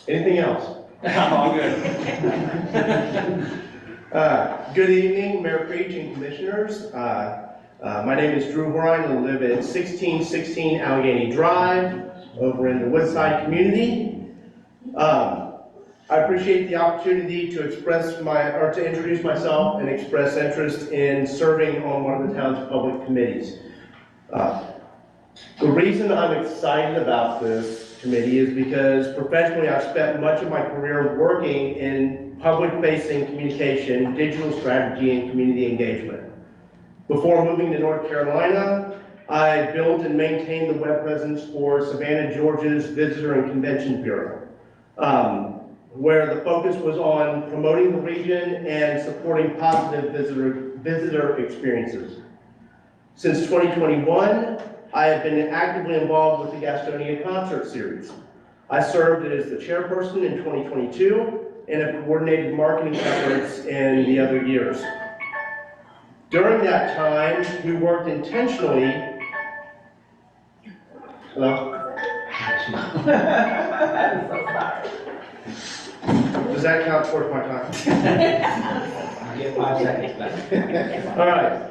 anything else? All good. Good evening, Mayor Page and Commissioners. My name is Drew Horine. I live at 1616 Allegheny Drive over in the Woodside community. I appreciate the opportunity to to introduce myself and express interest in serving on one of the town's public committees. The reason I'm excited about this committee is because professionally I've spent much of my career working in public-facing communication, digital strategy, and community engagement. Before moving to North Carolina, I built and maintained the web presence for Savannah, Georgia's Visitor and Convention Bureau, where the focus was on promoting the region and supporting positive visitor experiences. Since 2021, I have been actively involved with the Gastonia Concert Series. I served as the chairperson in 2022 and have coordinated marketing efforts in the other years. During that time, we worked intentionally. Hello? I'm so sorry. Does that count towards my time? Get 5 seconds back. All right.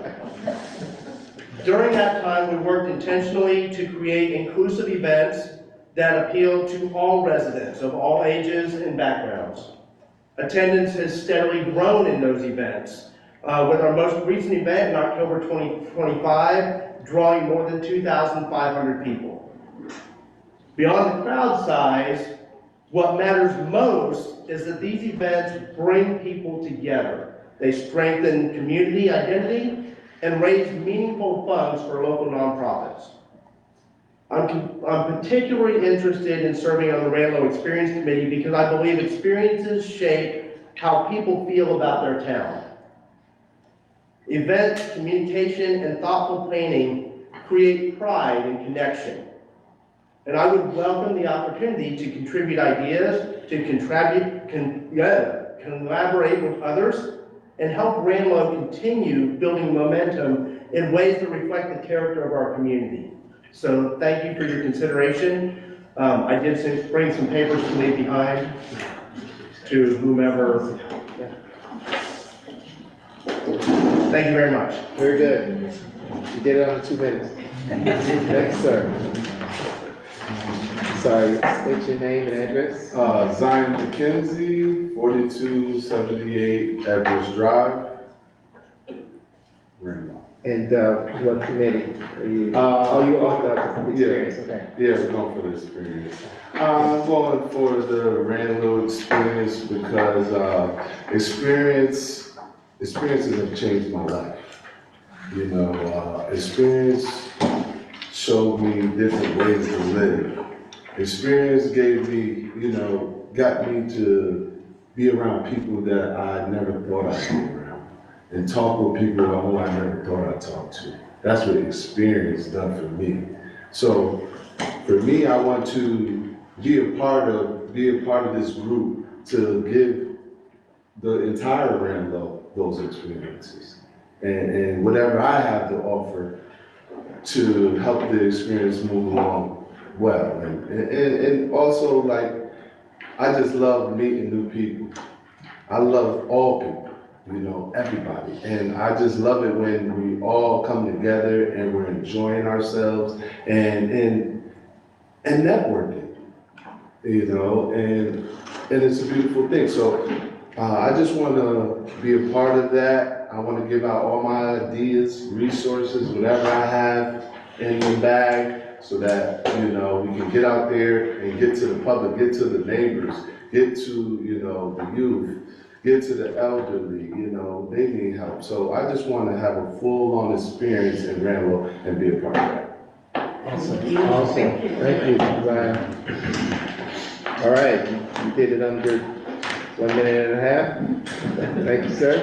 During that time, we worked intentionally to create inclusive events that appeal to all residents of all ages and backgrounds. Attendance has steadily grown in those events, with our most recent event in October 2025 drawing more than 2,500 people. Beyond the crowd size, what matters most is that these events bring people together. They strengthen community identity and raise meaningful funds for local nonprofits. I'm particularly interested in serving on the Ranlo Experience Committee because I believe experiences shape how people feel about their town. Events, communication, and thoughtful planning create pride and connection. And I would welcome the opportunity to contribute ideas, to collaborate with others, and help Ranlo continue building momentum in ways that reflect the character of our community. So thank you for your consideration. I did bring some papers to leave behind to whomever. Thank you very much. Very good. You did it under 2 minutes. Thanks, sir. Sorry, state your name and address. Zion McKenzie, 4278 Edwards Drive. Ranlo. And what committee are you? You on the experience, okay. Yeah, we're going for the experience. I'm going for the Ranlo experience because experiences have changed my life. You know, experience showed me different ways to live. Experience gave me, got me to be around people that I never thought I'd be around and talk with people who I never thought I'd talk to. That's what experience done for me. So for me, I want to be a part of this group to give the entire Ranlo those experiences and whatever I have to offer to help the experience move along well. And also, like, I just love meeting new people. I love all people, everybody. And I just love it when we all come together and we're enjoying ourselves and networking, and it's a beautiful thing. So I just want to be a part of that. I want to give out all my ideas, resources, whatever I have in the bag, so that, we can get out there and get to the public, get to the neighbors, get to, the youth, get to the elderly, they need help. So I just want to have a full-on experience in Ranlo and be a part of that. Awesome. Thank you, Zion. All right, you did it under 1 minute and a half. Thank you, sir.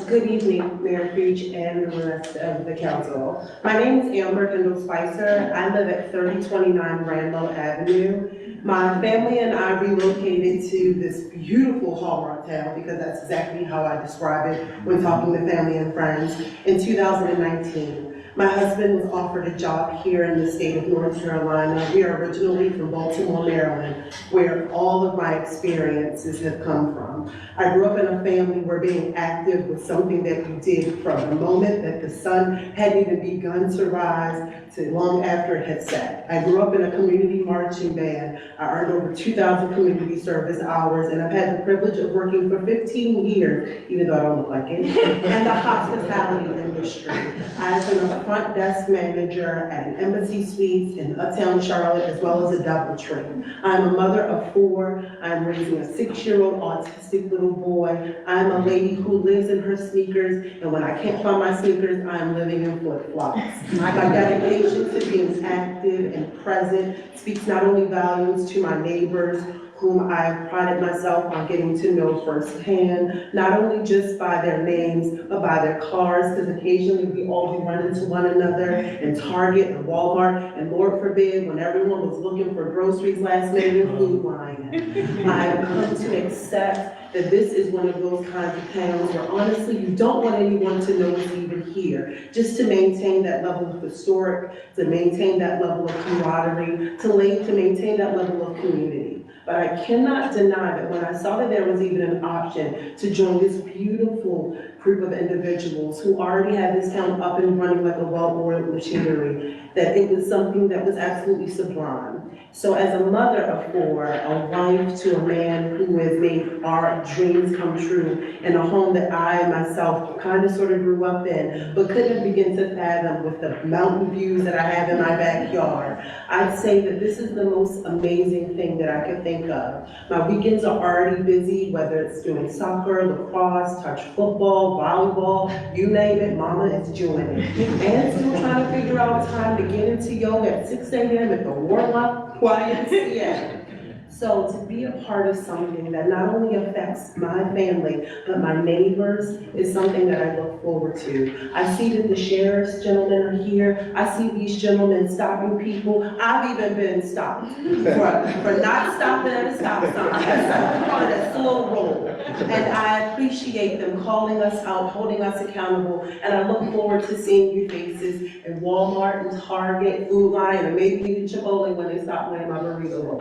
Good evening, Mayor Creech and the rest of the council. My name is Amber Kendall Spicer. I live at 3029 Ranlo Avenue. My family and I relocated to this beautiful Hallmark town, because that's exactly how I describe it when talking to family and friends, in 2019. My husband was offered a job here in the state of North Carolina. We are originally from Baltimore, Maryland, where all of my experiences have come from. I grew up in a family where being active was something that you did from the moment that the sun hadn't even begun to rise to long after it had set. I grew up in a community marching band. I earned over 2,000 community service hours, and I've had the privilege of working for 15 years, even though I don't look like it, in the hospitality industry. I've been a front desk manager at an Embassy Suites in Uptown Charlotte, as well as a DoubleTree. I'm a mother of 4. I'm raising a 6-year-old autistic little boy. I'm a lady who lives in her sneakers, and when I can't find my sneakers, I'm living in flip-flops. My dedication to being active and present speaks not only volumes to my neighbors, whom I've prided myself on getting to know firsthand, not only just by their names, but by their cars, because occasionally we all do run into one another in Target and Walmart, and Lord forbid, when everyone was looking for groceries last minute in Food Lion. I've come to accept that this is one of those kinds of towns where honestly you don't want anyone to know it's even here, just to maintain that level of historic, to maintain that level of camaraderie, to maintain that level of community. But I cannot deny that when I saw that there was even an option to join this beautiful group of individuals who already had this town up and running like a well-oiled machinery, that it was something that was absolutely sublime. So as a mother of 4, a wife to a man who has made our dreams come true in a home that I myself kind of sort of grew up in, but couldn't begin to fathom with the mountain views that I have in my backyard, I'd say that this is the most amazing thing that I could think of. My weekends are already busy, whether it's doing soccer, lacrosse, touch football, volleyball, you name it, mama is doing it. And still trying to figure out time to get into yoga at 6 a.m. at the Warlock YMCA. So to be a part of something that not only affects my family, but my neighbors is something that I look forward to. I see that the sheriff's gentlemen are here. I see these gentlemen stopping people. I've even been stopped for not stopping at a stop sign. That's part of that slow roll. And I appreciate them calling us out, holding us accountable, and I look forward to seeing your faces in Walmart and Target, Food Lion, and maybe even Chipotle when they stop wearing my burrito roll.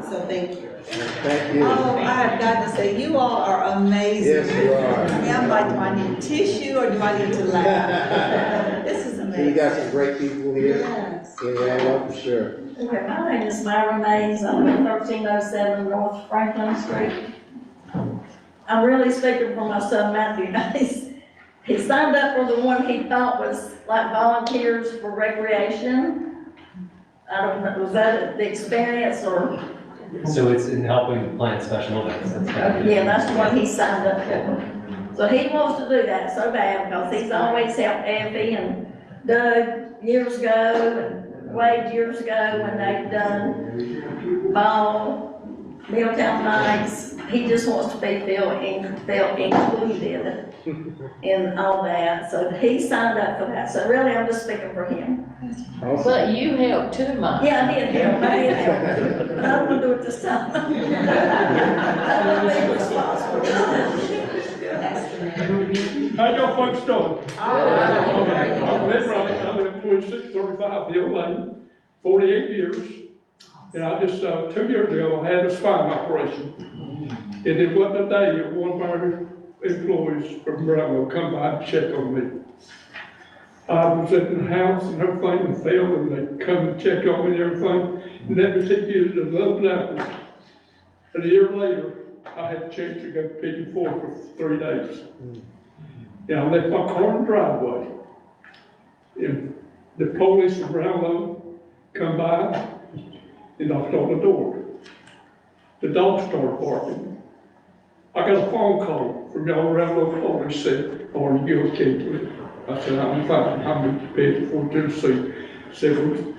So thank you. Thank you. Oh, I have got to say, you all are amazing. Yes, you are. I mean, I'm like, do I need tissue or do I need to laugh? This is So amazing. you got some great people here Yes. in Ranlo for sure. Okay, my name is Myra Mays. I'm at 1307 North Franklin Street. I'm really speaking for my son Matthew. He signed up for the one he thought was like volunteers for recreation. I don't know, was that the experience or? So it's in helping plan special events. That's kind of it. Yeah, that's the one he signed up for. So he wants to do that so bad because he's always helped Effie and Doug years ago and Wade years ago when they've done ball, Milltown nights. He just wants to be felt included in all that. So he signed up for that. So really, I'm just speaking for him. Awesome. But you helped too, Mike. Yeah, I did help. I did help. But I don't want to do it this time. I don't want to be responsible. How y'all folks doing? I'm Red Rock, I'm at 2635 Hill Lane, 48 years. And I just, 2 years ago, I had a spine operation. And it wasn't a day that one of our employees from Ranlo come by and check on me. I was in the house and everything and fell, and they come and check on me and everything. And that was 8 years of love apple. And a year later, I had a chance to go to Pigeon Forge for 3 days. And I left my car in the driveway. And the police from Ranlo come by and knocked on the door. The dog started barking. I got a phone call from y'all Ranlo police said, "Are you okay?" I said, "I'm fine. I'm in bed for Tennessee." Said, "We'll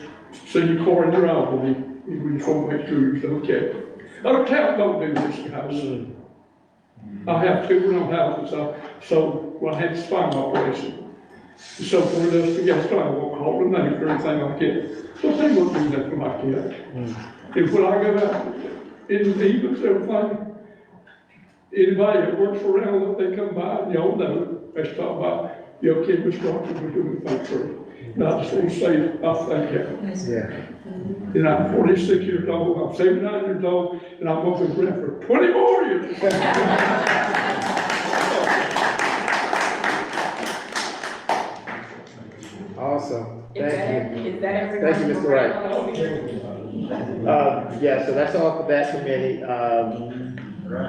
see your car in the driveway. We just want to make sure you're okay." Other towns don't do this, guys. I have 2 rental houses, so when I had the spine operation, so for us to get started, I won't call the names or anything like that. So they won't do nothing like that. And when I go out in the evenings, everything, anybody that works around, if they come by, y'all know, let's talk about, your kid was watching, we're doing things for you. And I just want to say, I thank you. Yeah. And I'm 46 years old, I'm 79 years old, and I'm going to rent for 20 more years. Awesome. Is Thank that, you. is that everyone? Thank you, Mr. Wright. Yeah, so that's all for that committee.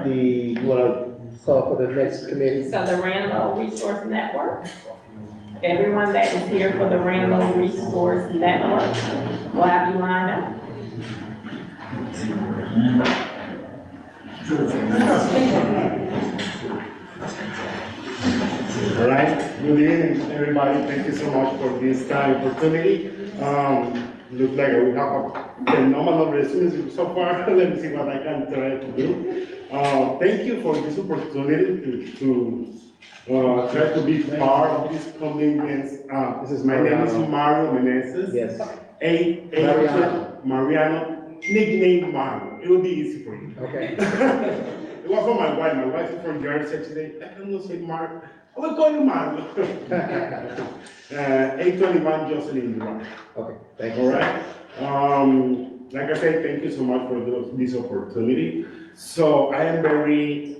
You wanna call for the next committee? So the Ranlo Resource Network, everyone that is here for the Ranlo Resource Network will have you lined up. All right, good evening, everybody. Thank you so much for this opportunity. Looks like we have a phenomenal resume so far. Let me see what I can try to do. Thank you for this opportunity to try to be part of this commitment. My name is Mario Meneses. Yes. Mariano, nickname Mario. It will be easy for you. Okay. It was for my wife. My wife is from Jersey. Today, I cannot say Mario. I will call you Mario. 821 Jocelyn Drive. Okay, thank you. All right. Like I said, thank you so much for this opportunity. So I am very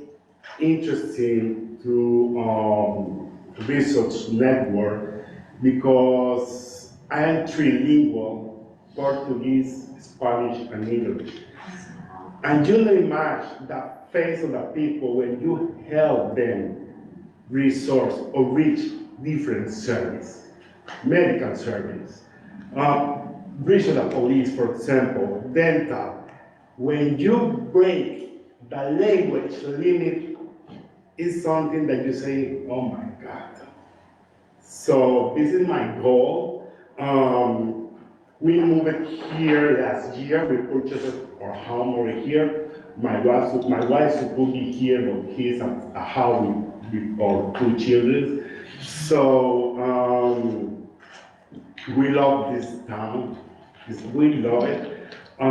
interested to research network because I am trilingual, Portuguese, Spanish, and English. And you know imagine the face of the people when you help them resource or reach different service, medical service, reach the police, for example, dental. When you break the language limit, is something that you say, oh my God. So this is my goal. We moved here last year. We purchased our home over here. My wife supposed to be here, but he's at a house with our 2 children. So we love this town. We love it. I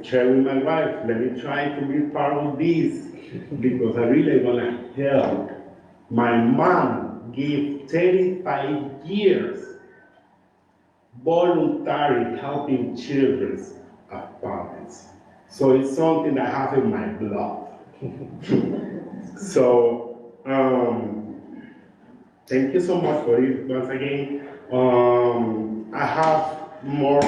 share with my wife, let me try to be part of this because I really want to help. My mom gave 35 years voluntary helping children at parents. So it's something I have in my blood. So thank you so much for it once again. I have more,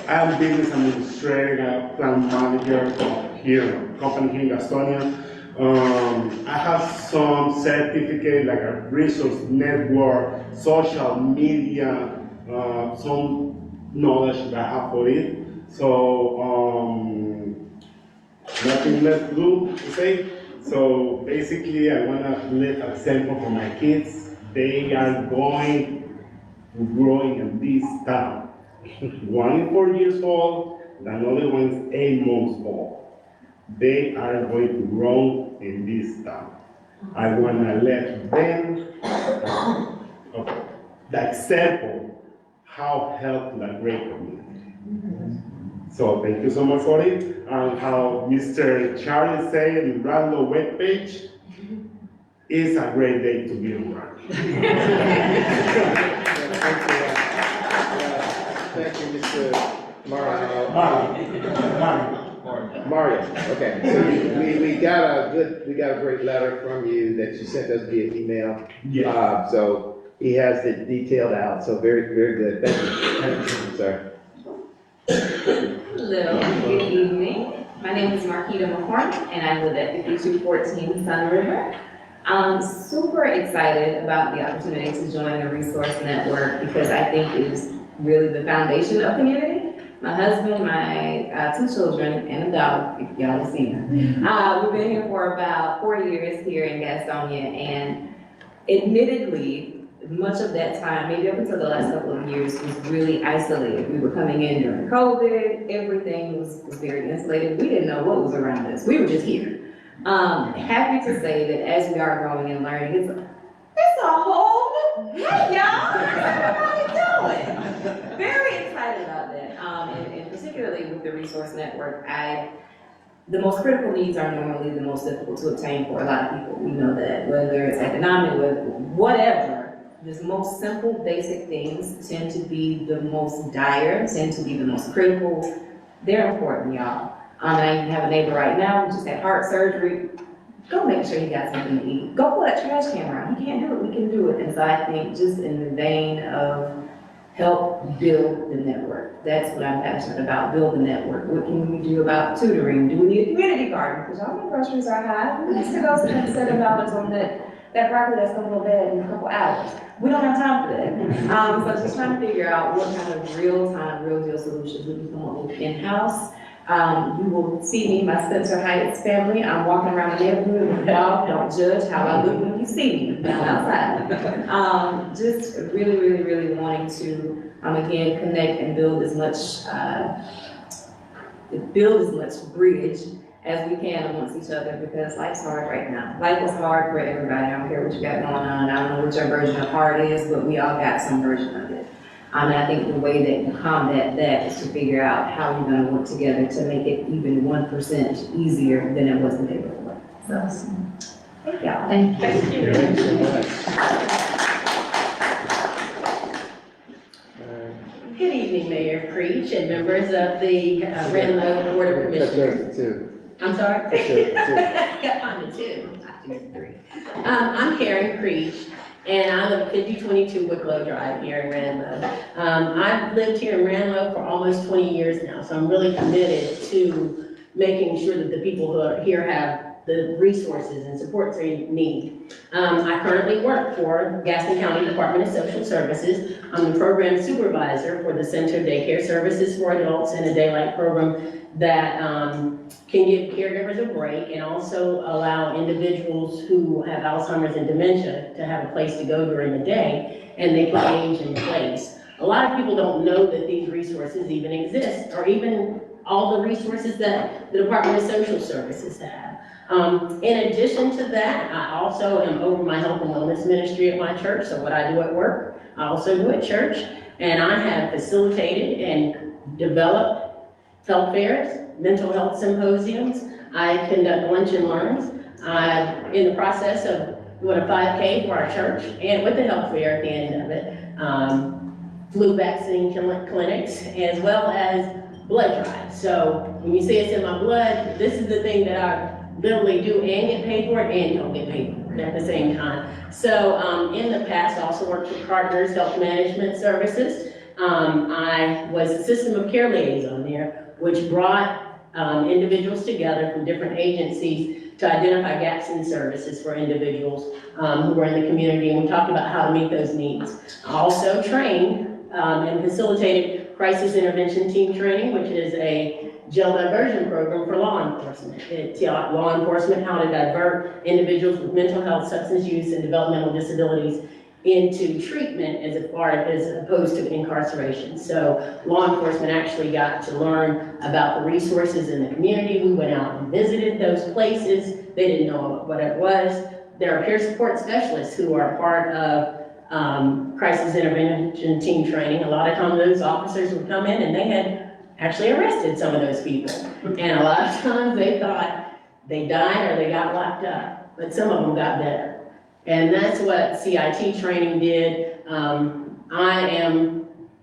I'm business administrator, plant manager here, company here in Gastonia. I have some certificate like a resource network, social media, some knowledge that I have for it. So nothing left to do to say. So basically I want to let an example for my kids. They are going to growing in this town. One is 4 years old, the another one is 8 months old. They are going to grow in this town. I want to let them the example how help the great community. So thank you so much for it. And how Mr. Charlie said in Ranlo webpage, it's a great day to be in Ranlo. Thank you, Mr. Mario. Okay, so we got a great letter from you that you sent us via email. Yes. So he has it detailed out, so very, very good. Thank you, sir. Hello, good evening. My name is Marquita McCormick, and I live at 5214 Sun River. I'm super excited about the opportunity to join the Resource Network because I think it is really the foundation of community. My husband, my 2 children, and a dog, if y'all have seen her. We've been here for about 4 years here in Gastonia, and admittedly, much of that time, maybe up until the last couple of years, was really isolated. We were coming in during COVID, everything was very insulated. We didn't know what was around us. We were just here. Happy to say that as we are growing and learning, it's a whole new, hey y'all, how's everybody doing? Very excited about that. And particularly with the Resource Network, the most critical needs are normally the most difficult to obtain for a lot of people. We know that, whether it's economic, whatever, the most simple, basic things tend to be the most dire, tend to be the most critical. They're important, y'all. I have a neighbor right now who just had heart surgery. Go make sure he got something to eat. Go pull that trash can around. He can't do it, we can do it. And so I think just in the vein of help build the network. That's what I'm passionate about, build the network. What can we do about tutoring? Do we need a community garden? Because y'all know groceries are high. Who needs to go spend $7 on that broccoli that's gonna go bad in a couple hours? We don't have time for that. So just trying to figure out what kind of real-time, real-deal solutions we can come up with in-house. You will see me, my Spencer Heights family. I'm walking around the neighborhood with a dog. Don't judge how I look when you see me down outside. Just really, really, really wanting to, again, connect and build as much bridge as we can amongst each other, because life's hard right now. Life is hard for everybody. I don't care what you got going on. I don't know what your version of hard is, but we all got some version of it. And I think the way that you combat that is to figure out how you're going to work together to make it even 1% easier than it was the day before. So, thank y'all. Thank you. Thank you so much. Good evening, Mayor Creech and members of the Ranlo Board of Commissioners. I'm sorry? Got mine too. I'm Karen Creech, and I live at 5022 Wicklow Drive here in Ranlo. I've lived here in Ranlo for almost 20 years now, so I'm really committed to making sure that the people who are here have the resources and supports they need. I currently work for Gaston County Department of Social Services. I'm the program supervisor for the Center Daycare Services for Adults and a Daylight program that can give caregivers a break and also allow individuals who have Alzheimer's and dementia to have a place to go during the day, and they can age in place. A lot of people don't know that these resources even exist, or even all the resources that the Department of Social Services have. In addition to that, I also am over my health and wellness ministry at my church, so what I do at work, I also do at church, and I have facilitated and developed health fairs, mental health symposiums. I conduct lunch and learns. I'm in the process of doing a 5K for our church and with the health fair at the end of it. Flu vaccine clinics, as well as blood drives. So when you see it's in my blood, this is the thing that I literally do and get paid for it and don't get paid for it at the same time. So in the past, I also worked for Partners Health Management Services. I was a system of care liaison there, which brought individuals together from different agencies to identify gaps in services for individuals who were in the community, and we talked about how to meet those needs. I also trained and facilitated crisis intervention team training, which is a jail diversion program for law enforcement. It taught law enforcement how to divert individuals with mental health, substance use, and developmental disabilities into treatment as opposed to incarceration. So law enforcement actually got to learn about the resources in the community. We went out and visited those places. They didn't know what it was. There are peer support specialists who are part of crisis intervention team training. A lot of times those officers would come in and they had actually arrested some of those people. And a lot of times they thought they died or they got locked up, but some of them got better. And that's what CIT training did.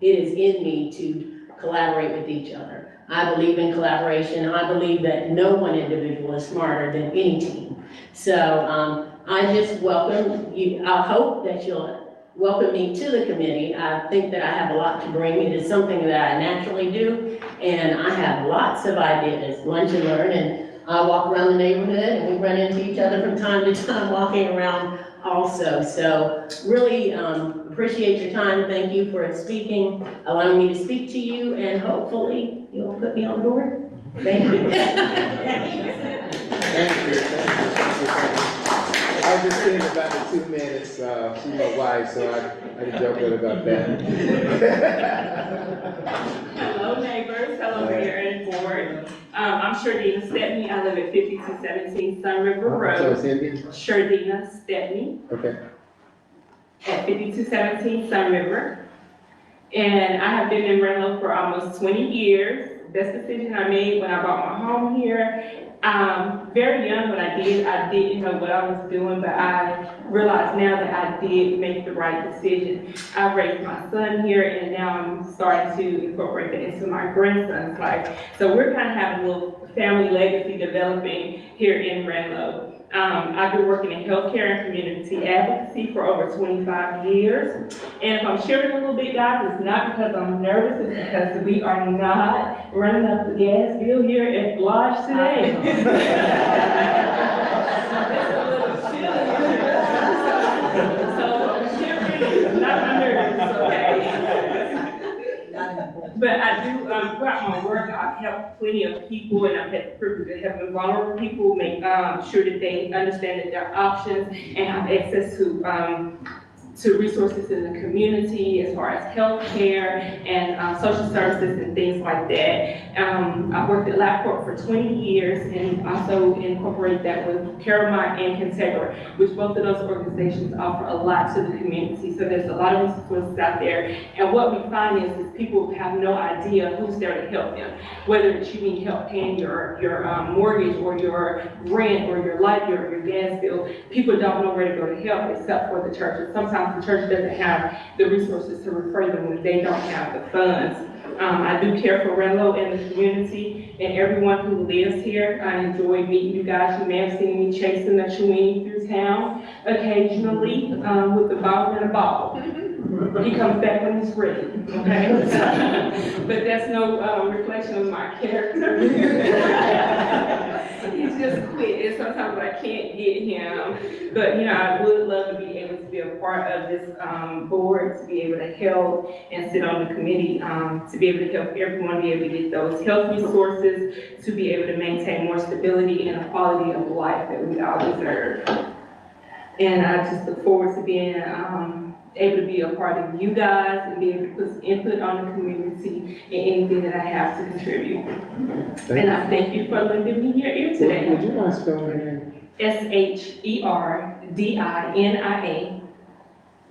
It is in me to collaborate with each other. I believe in collaboration. I believe that no one individual is smarter than any team. So I just welcome you. I hope that you'll welcome me to the committee. I think that I have a lot to bring. It is something that I naturally do, and I have lots of ideas, lunch and learn, and I walk around the neighborhood, and we run into each other from time to time walking around also. So really appreciate your time. Thank you for speaking, allowing me to speak to you, and hopefully you'll put me on board. Thank you. Thank you. I was just thinking about the 2 minutes. She's my wife, so I can joke with her about that. Hello neighbors, hello mayor and board. I'm Shardina Stepney. I live at 5217 Sun River Road. Shardina Stepney. Okay. At 5217 Sun River. And I have been in Ranlo for almost 20 years. best decision I made when I bought my home here. Very young when I didn't know what I was doing, but I realize now that I did make the right decision. I raised my son here, and now I'm starting to incorporate that into my grandson's life. So we're kind of having a little family legacy developing here in Ranlo. I've been working in healthcare and community advocacy for over 25 years. And if I'm sharing a little bit, guys, it's not because I'm nervous, it's because we are not running up the gas bill here at Lodge today. It's a little chilly. So shivering is not my nerves, okay? But I do, throughout my work, I've helped plenty of people, and I've had the privilege of helping vulnerable people make sure that they understand that there are options and have access to resources in the community as far as healthcare and social services and things like that. I've worked at LabCorp for 20 years and also incorporate that with Caramont and Contegra, which both of those organizations offer a lot to the community. So there's a lot of resources out there. And what we find is people have no idea who's there to help them. Whether it's you need help paying your mortgage or your rent or your light bill or your gas bill, people don't know where to go to help except for the church. And sometimes the church doesn't have the resources to refer them when they don't have the funds. I do care for Ranlo and the community and everyone who lives here. I enjoy meeting you guys. You may have seen me chasing the Chewini through town occasionally with the ball and a ball. He comes back when he's ready, okay? But that's no reflection of my character. He's just quick, and sometimes I can't get him. But, you know, I would love to be able to be a part of this board, to be able to help and sit on the committee, to be able to help everyone be able to get those health resources, to be able to maintain more stability and a quality of life that we all deserve. And I just look forward to being able to be a part of you guys and be able to put some input on the community and anything that I have to contribute. And I thank you for lending me your ear today. Would you mind spelling your name? Sherdenia,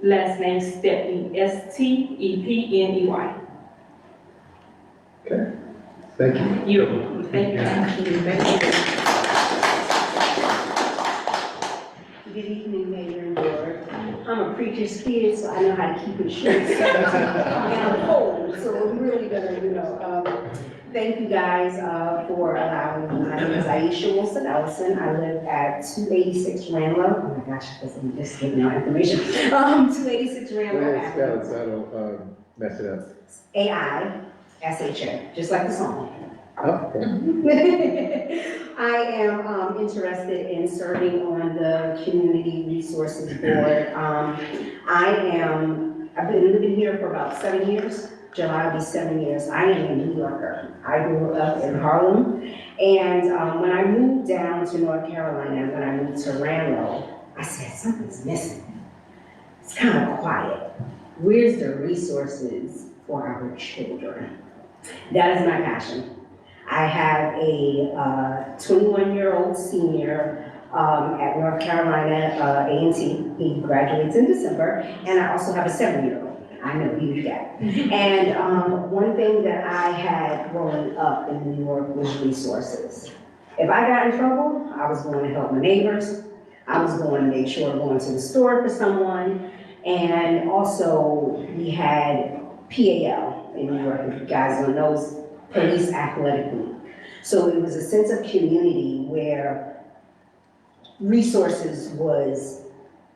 last name Stepney, Stepney. Okay, thank you. You're welcome. Thank you. Thank you. Good evening, Mayor and Board. I'm a preacher's kid, so I know how to keep it short. And I'm cold, so we're really gonna, thank you guys for allowing me. My name is Aisha Wilson Ellison. I live at 286 Ranlo. Oh my gosh, I'm just giving out information. 286 Ranlo Avenue. So I don't mess it up. AISHA, just like the song. Oh, okay. I am interested in serving on the Community Resources Board. I've been living here for about 7 years. July will be 7 years. I am a New Yorker. I grew up in Harlem. And when I moved down to North Carolina, when I moved to Ranlo, I said, something's missing. It's kind of quiet. Where's the resources for our children? That is my passion. I have a 21-year-old senior at North Carolina A&T. He graduates in December. And I also have a 7-year-old. I know, huge gap. And one thing that I had growing up in New York was resources. If I got in trouble, I was going to help my neighbors. I was going to make sure I'm going to the store for someone. And also, we had PAL in New York, if you guys don't know, Police Athletic League. So it was a sense of community where resources was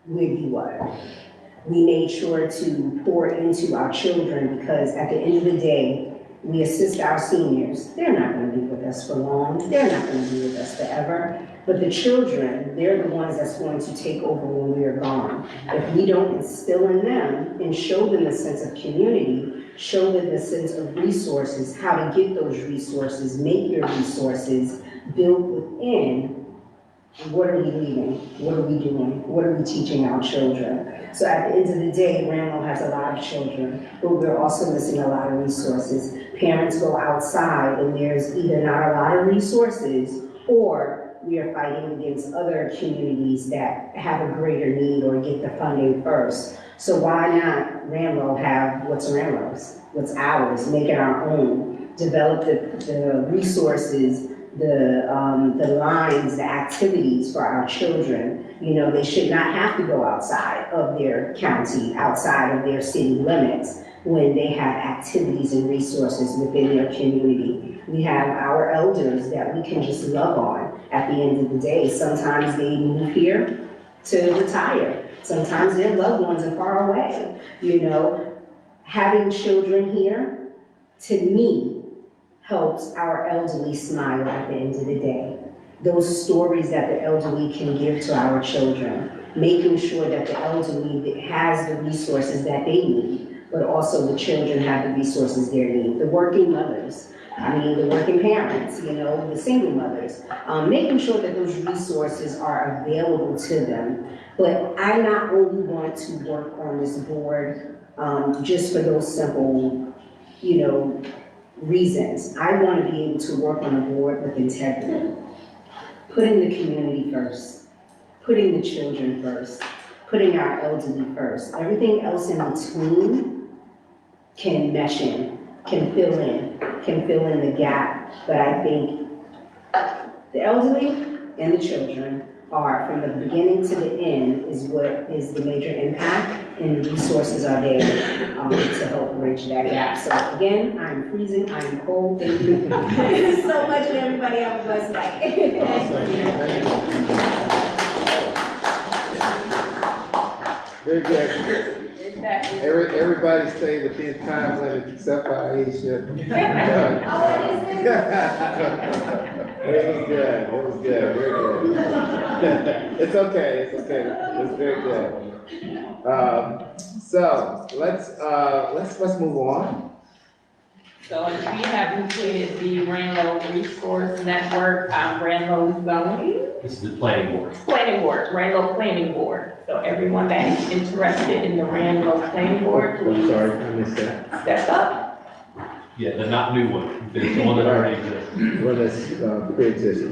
where you were. We made sure to pour into our children because at the end of the day, we assist our seniors. They're not going to be with us for long. They're not going to be with us forever. But the children, they're the ones that's going to take over when we are gone. If we don't instill in them and show them a sense of community, show them the sense of resources, how to get those resources, make your resources, build within, what are we leaving? What are we doing? What are we teaching our children? So at the end of the day, Ranlo has a lot of children, but we're also missing a lot of resources. Parents go outside and there's either not a lot of resources or we are fighting against other communities that have a greater need or get the funding first. So why not Ranlo have what's Ranlo's, what's ours, make it our own, develop the resources, the lines, the activities for our children. You know, they should not have to go outside of their county, outside of their city limits when they have activities and resources within their community. We have our elders that we can just love on at the end of the day. Sometimes they move here to retire. Sometimes their loved ones are far away. You know, having children here, to me, helps our elderly smile at the end of the day. Those stories that the elderly can give to our children, making sure that the elderly has the resources that they need, but also the children have the resources they need. The working mothers, the working parents, you know, the single mothers, making sure that those resources are available to them. But I not only want to work on this board just for those simple, you know, reasons. I want to be able to work on a board with integrity, putting the community first, putting the children first, putting our elderly first. Everything else in between can mesh in, can fill in the gap. But I think the elderly and the children are, from the beginning to the end, is what is the major impact, and the resources are there to help bridge that gap. So again, I'm freezing, I'm cold, thank you. Thank you so much, and everybody have a blessed night. Very good. Everybody stayed within time limit except for Aisha. It was good, very good. It's okay, it's very good. So, let's move on. So we have completed the Ranlo Resource Network, Ranlo zoning. This is the planning board. Ranlo Planning Board. So everyone that is interested in the Ranlo Planning Board, I'm please sorry, I missed that. step up. Yeah, the not new one, the one that already exists. Well, that's pre-existing.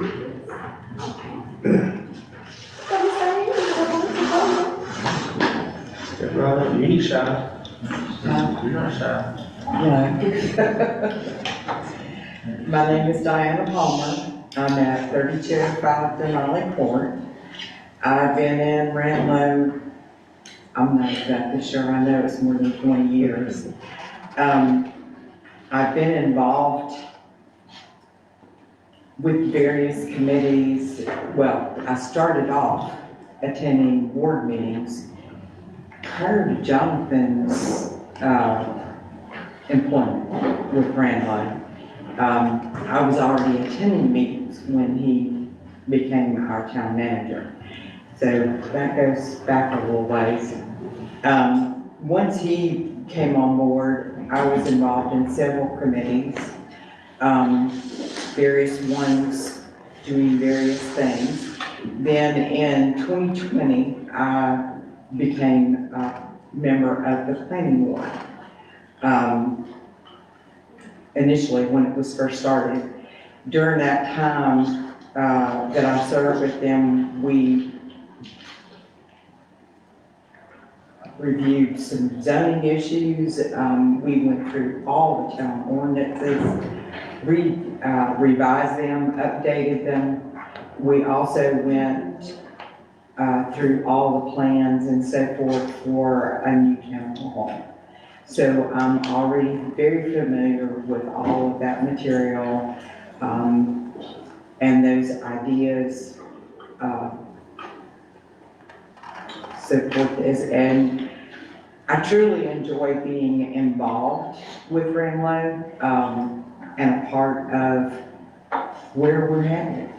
Brother, you ain't shy. You're not shy. My name is Diana Palmer. I'm at 3205 Denali Court. I've been in Ranlo, I'm not exactly sure, I know it's more than 20 years. I've been involved with various committees. Well, I started off attending board meetings prior to Jonathan's employment with Ranlo. I was already attending meetings when he became our town manager. So that goes back a little ways. Once he came on board, I was involved in several committees, various ones doing various things. Then in 2020, I became a member of the planning board. Initially, when it was first started. During that time that I served with them, we reviewed some zoning issues. We went through all the town ordinances, revised them, updated them. We also went through all the plans and so forth for a new town hall. So I'm already very familiar with all of that material and those ideas, so forth. And I truly enjoy being involved with Ranlo and a part of where we're headed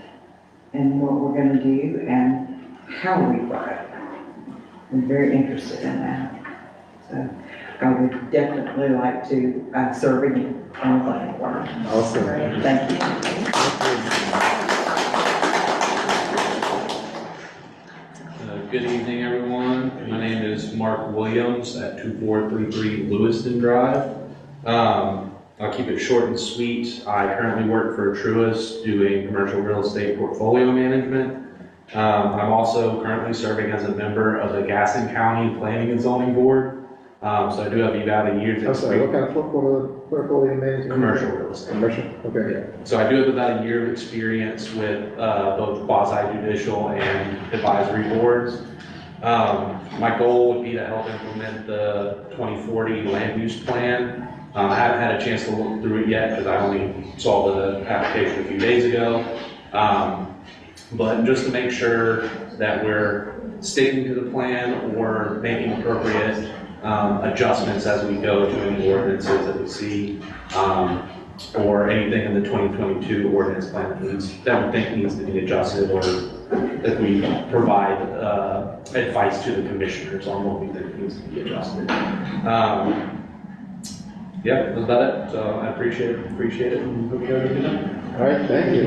and what we're going to do and how we grow. I'm very interested in that. So I would definitely like to serve again on the planning board. Awesome. Thank you. Good evening, everyone. My name is Mark Williams at 2433 Lewiston Drive. I'll keep it short and sweet. I currently work for Truist doing commercial real estate portfolio management. I'm also currently serving as a member of the Gaston County Planning and Zoning Board. So I do have about a year's I'm sorry, what experience. kind of portfolio management? Commercial real estate. Commercial, okay. So I do have about a year of experience with both quasi-judicial and advisory boards. My goal would be to help implement the 2040 land use plan. I haven't had a chance to look through it yet because I only saw the application a few days ago. But just to make sure that we're sticking to the plan or making appropriate adjustments as we go to any ordinances that we see, or anything in the 2022 ordinance plan that we think needs to be adjusted, or if we provide advice to the commissioners on what we think needs to be adjusted. Yeah, that's about it. So I appreciate it, and hope you guys have a good night. All right, thank you.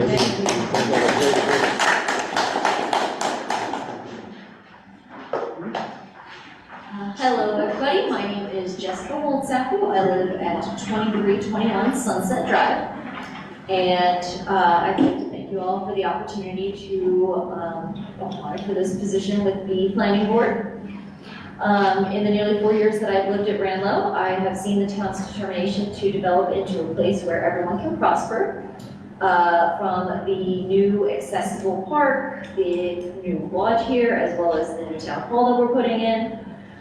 Hello, everybody. My name is Jessica Holtzapfel. I live at 2321 Sunset Drive. And I'd like to thank you all for the opportunity to apply for this position with the planning board. In the nearly 4 years that I've lived at Ranlo, I have seen the town's determination to develop into a place where everyone can prosper. From the new accessible park, the new lodge here, as well as the new town hall that we're putting in.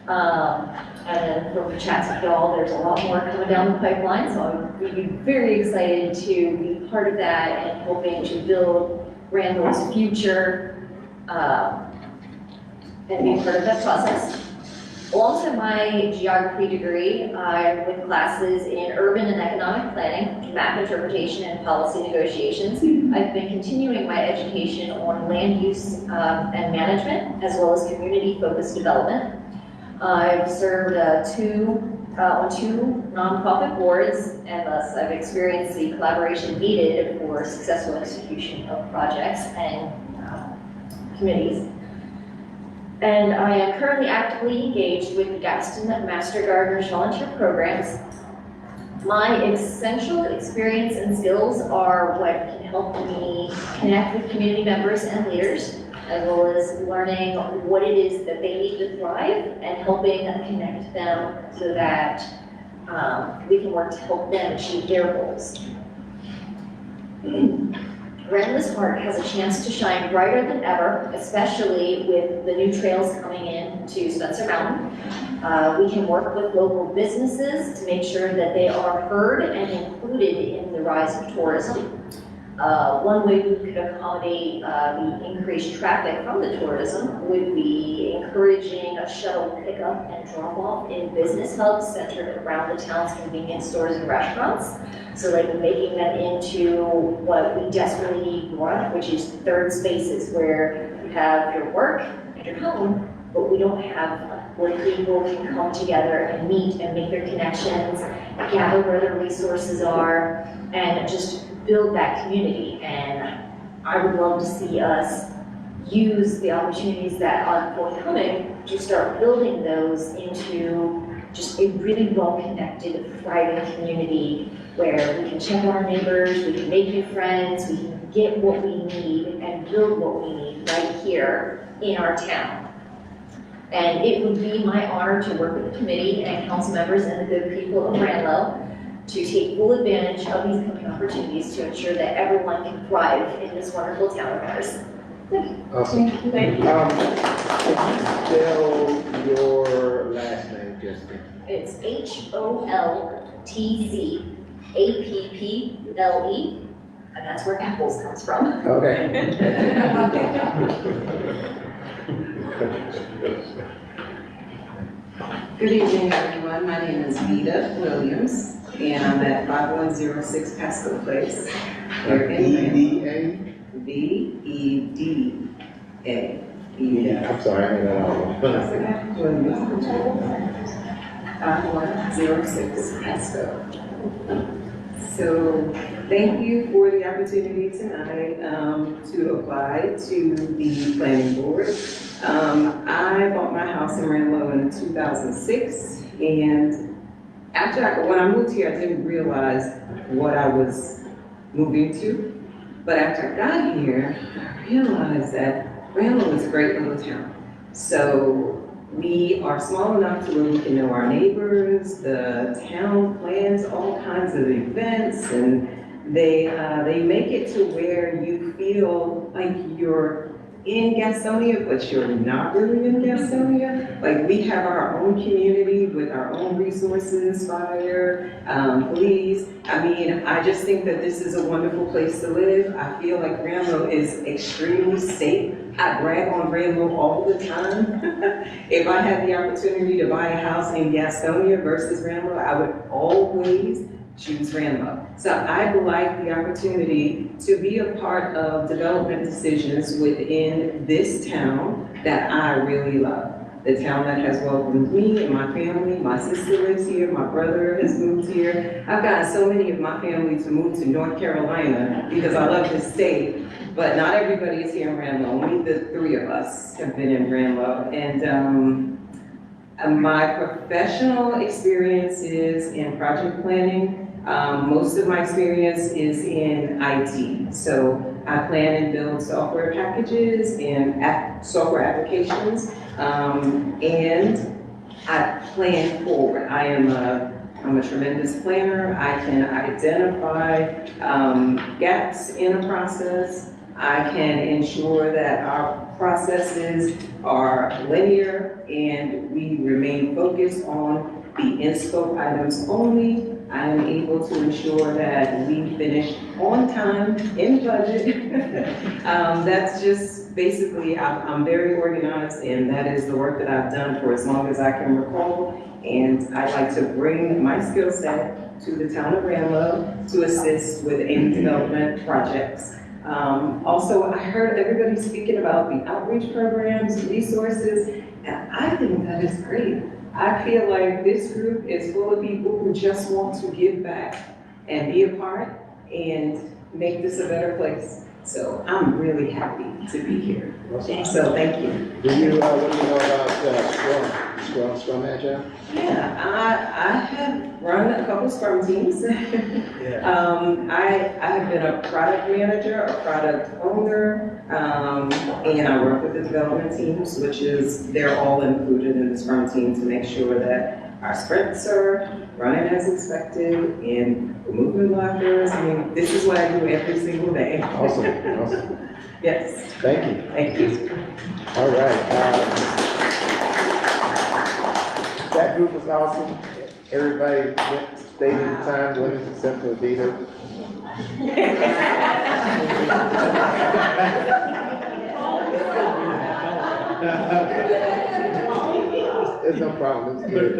And then from the chats with y'all, there's a lot more coming down the pipeline, so I'm really very excited to be part of that and hoping to build Ranlo's future and be part of that process. Alongside my geography degree, I'm with classes in urban and economic planning, map interpretation, and policy negotiations. I've been continuing my education on land use and management, as well as community-focused development. I've served on two nonprofit boards, and thus I've experienced the collaboration needed for successful execution of projects and committees. And I am currently actively engaged with the Gaston Master Gardeners volunteer programs. My essential experience and skills are what can help me connect with community members and leaders, as well as learning what it is that they need to thrive and helping connect them so that we can work to help them achieve their goals. Ranlo's Park has a chance to shine brighter than ever, especially with the new trails coming in to Spencer Mountain. We can work with local businesses to make sure that they are heard and included in the rise of tourism. One way we could accommodate the increased traffic from the tourism would be encouraging a shuttle pickup and drop-off in business hubs centered around the town's convenience stores and restaurants. So like making them into what we desperately need more, which is third spaces where you have your work and your home, but we don't have where people can come together and meet and make their connections, gather where their resources are, and just build that community. And I would love to see us use the opportunities that are forthcoming to start building those into just a really well-connected, thriving community where we can check on our neighbors, we can make new friends, we can get what we need and build what we need right here in our town. And it would be my honor to work with the committee and council members and the good people of Ranlo to take full advantage of these coming opportunities to ensure that everyone can thrive in this wonderful town of ours. Awesome. Thank you. Spell your last name, Jessica. It's HOLTZAPPLE, and that's where apples comes from. Okay. Good evening, everyone. My name is Vida Williams, and I'm at 5106 Pasco Place. Here in V-E-D-A. I'm sorry, I made that all That's okay. Williams. 5106 Pasco. So thank you for the opportunity tonight to apply to the planning board. I bought my house in Ranlo in 2006, and when I moved here, I didn't realize what I was moving to. But after I got here, I realized that Ranlo is a great little town. So We are small enough to where we can know our neighbors, the town plans all kinds of events, and they make it to where you feel like you're in Gastonia, but you're not really in Gastonia. Like, we have our own community with our own resources, fire, police. I mean, I just think that this is a wonderful place to live. I feel like Ranlo is extremely safe. I brag on Ranlo all the time. If I had the opportunity to buy a house in Gastonia versus Ranlo, I would always choose Ranlo. So I would like the opportunity to be a part of development decisions within this town that I really love. The town that has welcomed me and my family. My sister lives here, my brother has moved here. I've gotten so many of my family to move to North Carolina because I love this state, but not everybody is here in Ranlo. Only the three of us have been in Ranlo. And my professional experience is in project planning. Most of my experience is in IT. So I plan and build software packages and software applications, and I plan forward. I'm a tremendous planner. I can identify gaps in a process. I can ensure that our processes are linear and we remain focused on the in-scope items only. I am able to ensure that we finish on time, in budget. That's just basically, I'm very organized, and that is the work that I've done for as long as I can recall. And I like to bring my skill set to the town of Ranlo to assist with any development projects. Also, I heard everybody speaking about the outreach programs, resources, and I think that is great. I feel like this group is full of people who just want to give back and be a part and make this a better place. So I'm really happy to be here. So thank you. What do you know about Scrum Agile? Yeah, I have run a couple Scrum teams. I have been a product manager, a product owner, and I work with the development teams, which is, they're all included in the Scrum team to make sure that our sprints are running as expected and removing blockers. I mean, this is what I do every single day. Awesome, awesome. Yes. Thank you. Thank you. All right. That group was awesome. Everybody stayed in the time limits except for Adita. It's no problem, it's good.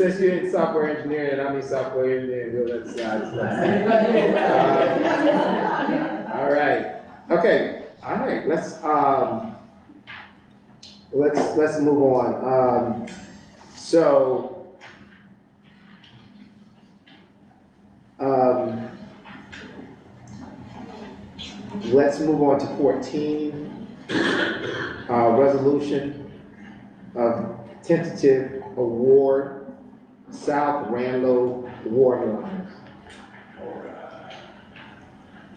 Since you're in software engineering and I'm in software engineering, we'll let it slide. All right. Okay. All right. Let's move on. Let's move on to 14, resolution of tentative award, South Ranlo Water Lines.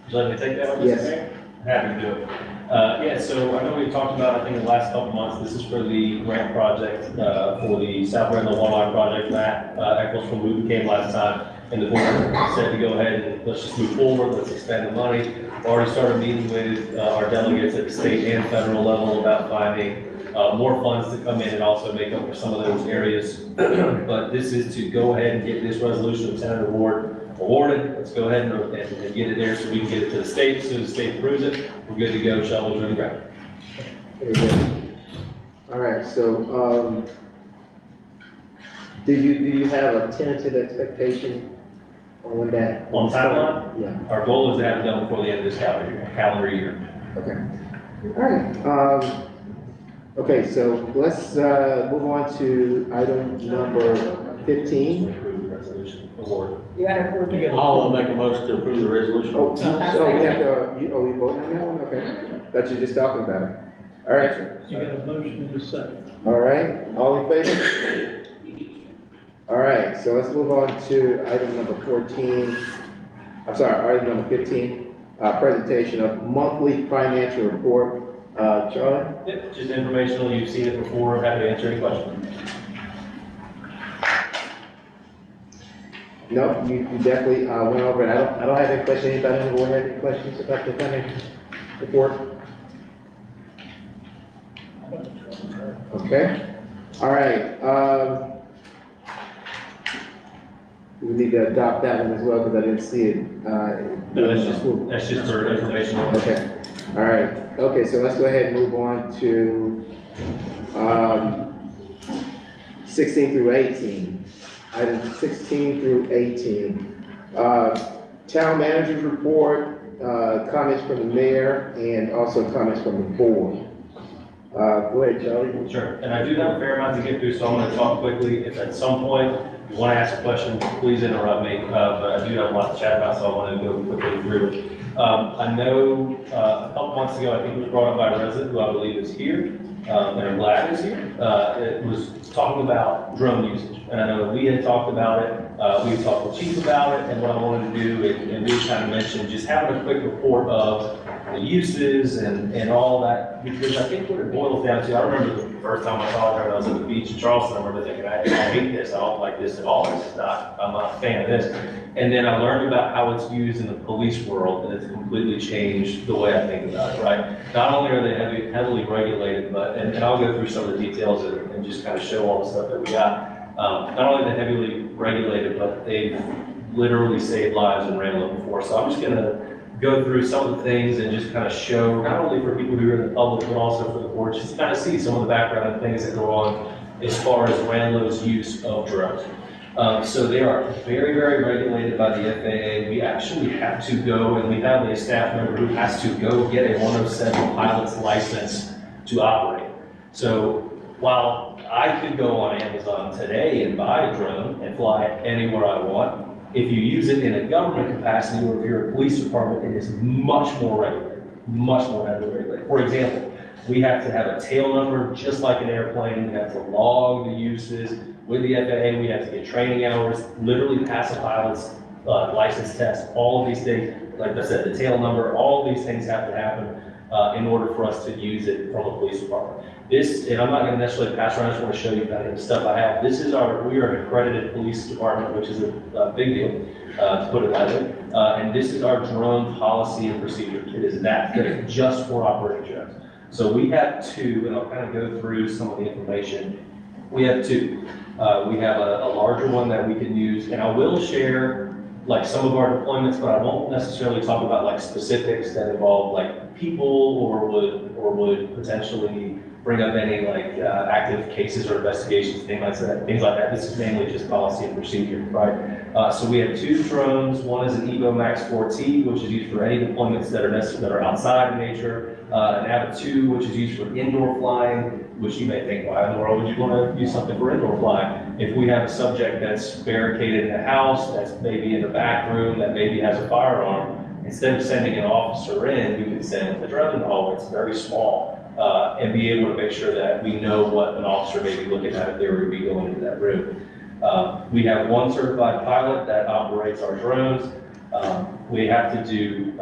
Would you like me to take that one? Yes. Mr. Mayor? Happy to do it. Yeah, so I know we talked about, I think in the last couple of months, this is for the grant project, for the South Ranlo Water Line project. Matt Eccles from Wooten came last time, and the board said to go ahead and let's just move forward, let's expend the money. Already started meeting with our delegates at the state and federal level about finding more funds to come in and also make up for some of those areas. But this is to go ahead and get this resolution of tentative award awarded. Let's go ahead and get it there so we can get it to the state. As soon as the state approves it, we're good to go, shovels in the ground. Very good. All right, so, do you have a tentative expectation on when that? On timeline? Yeah. Our goal is to have it done before the end of this calendar year. Okay. All right. Okay, so let's move on to item number 15. Approve the resolution award. You gotta approve it. I'll make a motion to approve the resolution. Oh, so we have to, we voting on that one? Okay. Thought you were just talking about it. All right. You got a motion in a second. All right, all in favor? All right, so let's move on to item number 14. I'm sorry, item number 15, presentation of monthly financial report Charlie? Yep, just informational, you've seen it before, happy to answer any questions. No, you definitely, went over it. I don't have any questions. Anybody on the board have any questions about the funding report? Okay, all right, we need to adopt that one as well, because I didn't see it, No, that's just for informational. Okay, all right, okay, so let's go ahead and move on to, 16 through 18. Items 16 through 18. Town manager's report, comments from the mayor, and also comments from the board. Go ahead, Charlie. Sure, and I do have a fair amount to get through, so I'm gonna talk quickly. If at some point you wanna ask a question, please interrupt me, but I do have a lot to chat about, so I wanna go quickly through it. I know, a couple months ago, I think it was brought up by a resident who I believe is here, and I'm glad is here. It was talking about drone usage, and I know we had talked about it, we talked with Chief about it, and what I wanted to do, and we kind of mentioned, just having a quick report of the uses and all that, because I think what it boils down to, I remember the first time I saw it, I was at the beach in Charleston, I remember thinking, I hate this, I don't like this at all, I'm not a fan of this. And then I learned about how it's used in the police world, and it's completely changed the way I think about it, right? Not only are they heavily regulated, but, and I'll go through some of the details and just kind of show all the stuff that we got. Not only are they heavily regulated, but they've literally saved lives in Ranlo before. So I'm just gonna go through some of the things and just kind of show, not only for people who are in the public, but also for the board, just to kind of see some of the background and things that go on as far as Ranlo's use of drones. So they are very, very regulated by the FAA. We actually have to go, and we have a staff member who has to go get a 107 pilot's license to operate. So while I could go on Amazon today and buy a drone and fly it anywhere I want, if you use it in a government capacity or if you're a police department, it is much more regulated, much more heavily regulated. For example, we have to have a tail number just like an airplane. We have to log the uses. With the FAA, we have to get training hours, literally pass a pilot's license test, all of these things. Like I said, the tail number, all of these things have to happen in order for us to use it from a police department. This, and I'm not going to necessarily pass around, I just want to show you kind of the stuff I have. This is we are an accredited police department, which is a big deal, to put it that way. And this is our drone policy and procedure. It is that thick, just for operating drones. So we have two, and I'll kind of go through some of the information. We have two. We have a larger one that we can use, and I will share like some of our deployments, but I won't necessarily talk about like specifics that involve like people or would potentially bring up any like active cases or investigations, things like that. This is mainly just policy and procedure, right? So we have two drones. One is an Evo Max 4T, which is used for any deployments that are outside in nature. An Avid 2, which is used for indoor flying, which you may think, why in the world would you want to use something for indoor flying? If we have a subject that's barricaded in a house, that's maybe in the back room, that maybe has a firearm, instead of sending an officer in, we could send a drone. Oh, it's very small. And be able to make sure that we know what an officer may be looking at if they were to be going into that room. We have one certified pilot that operates our drones. We have to do,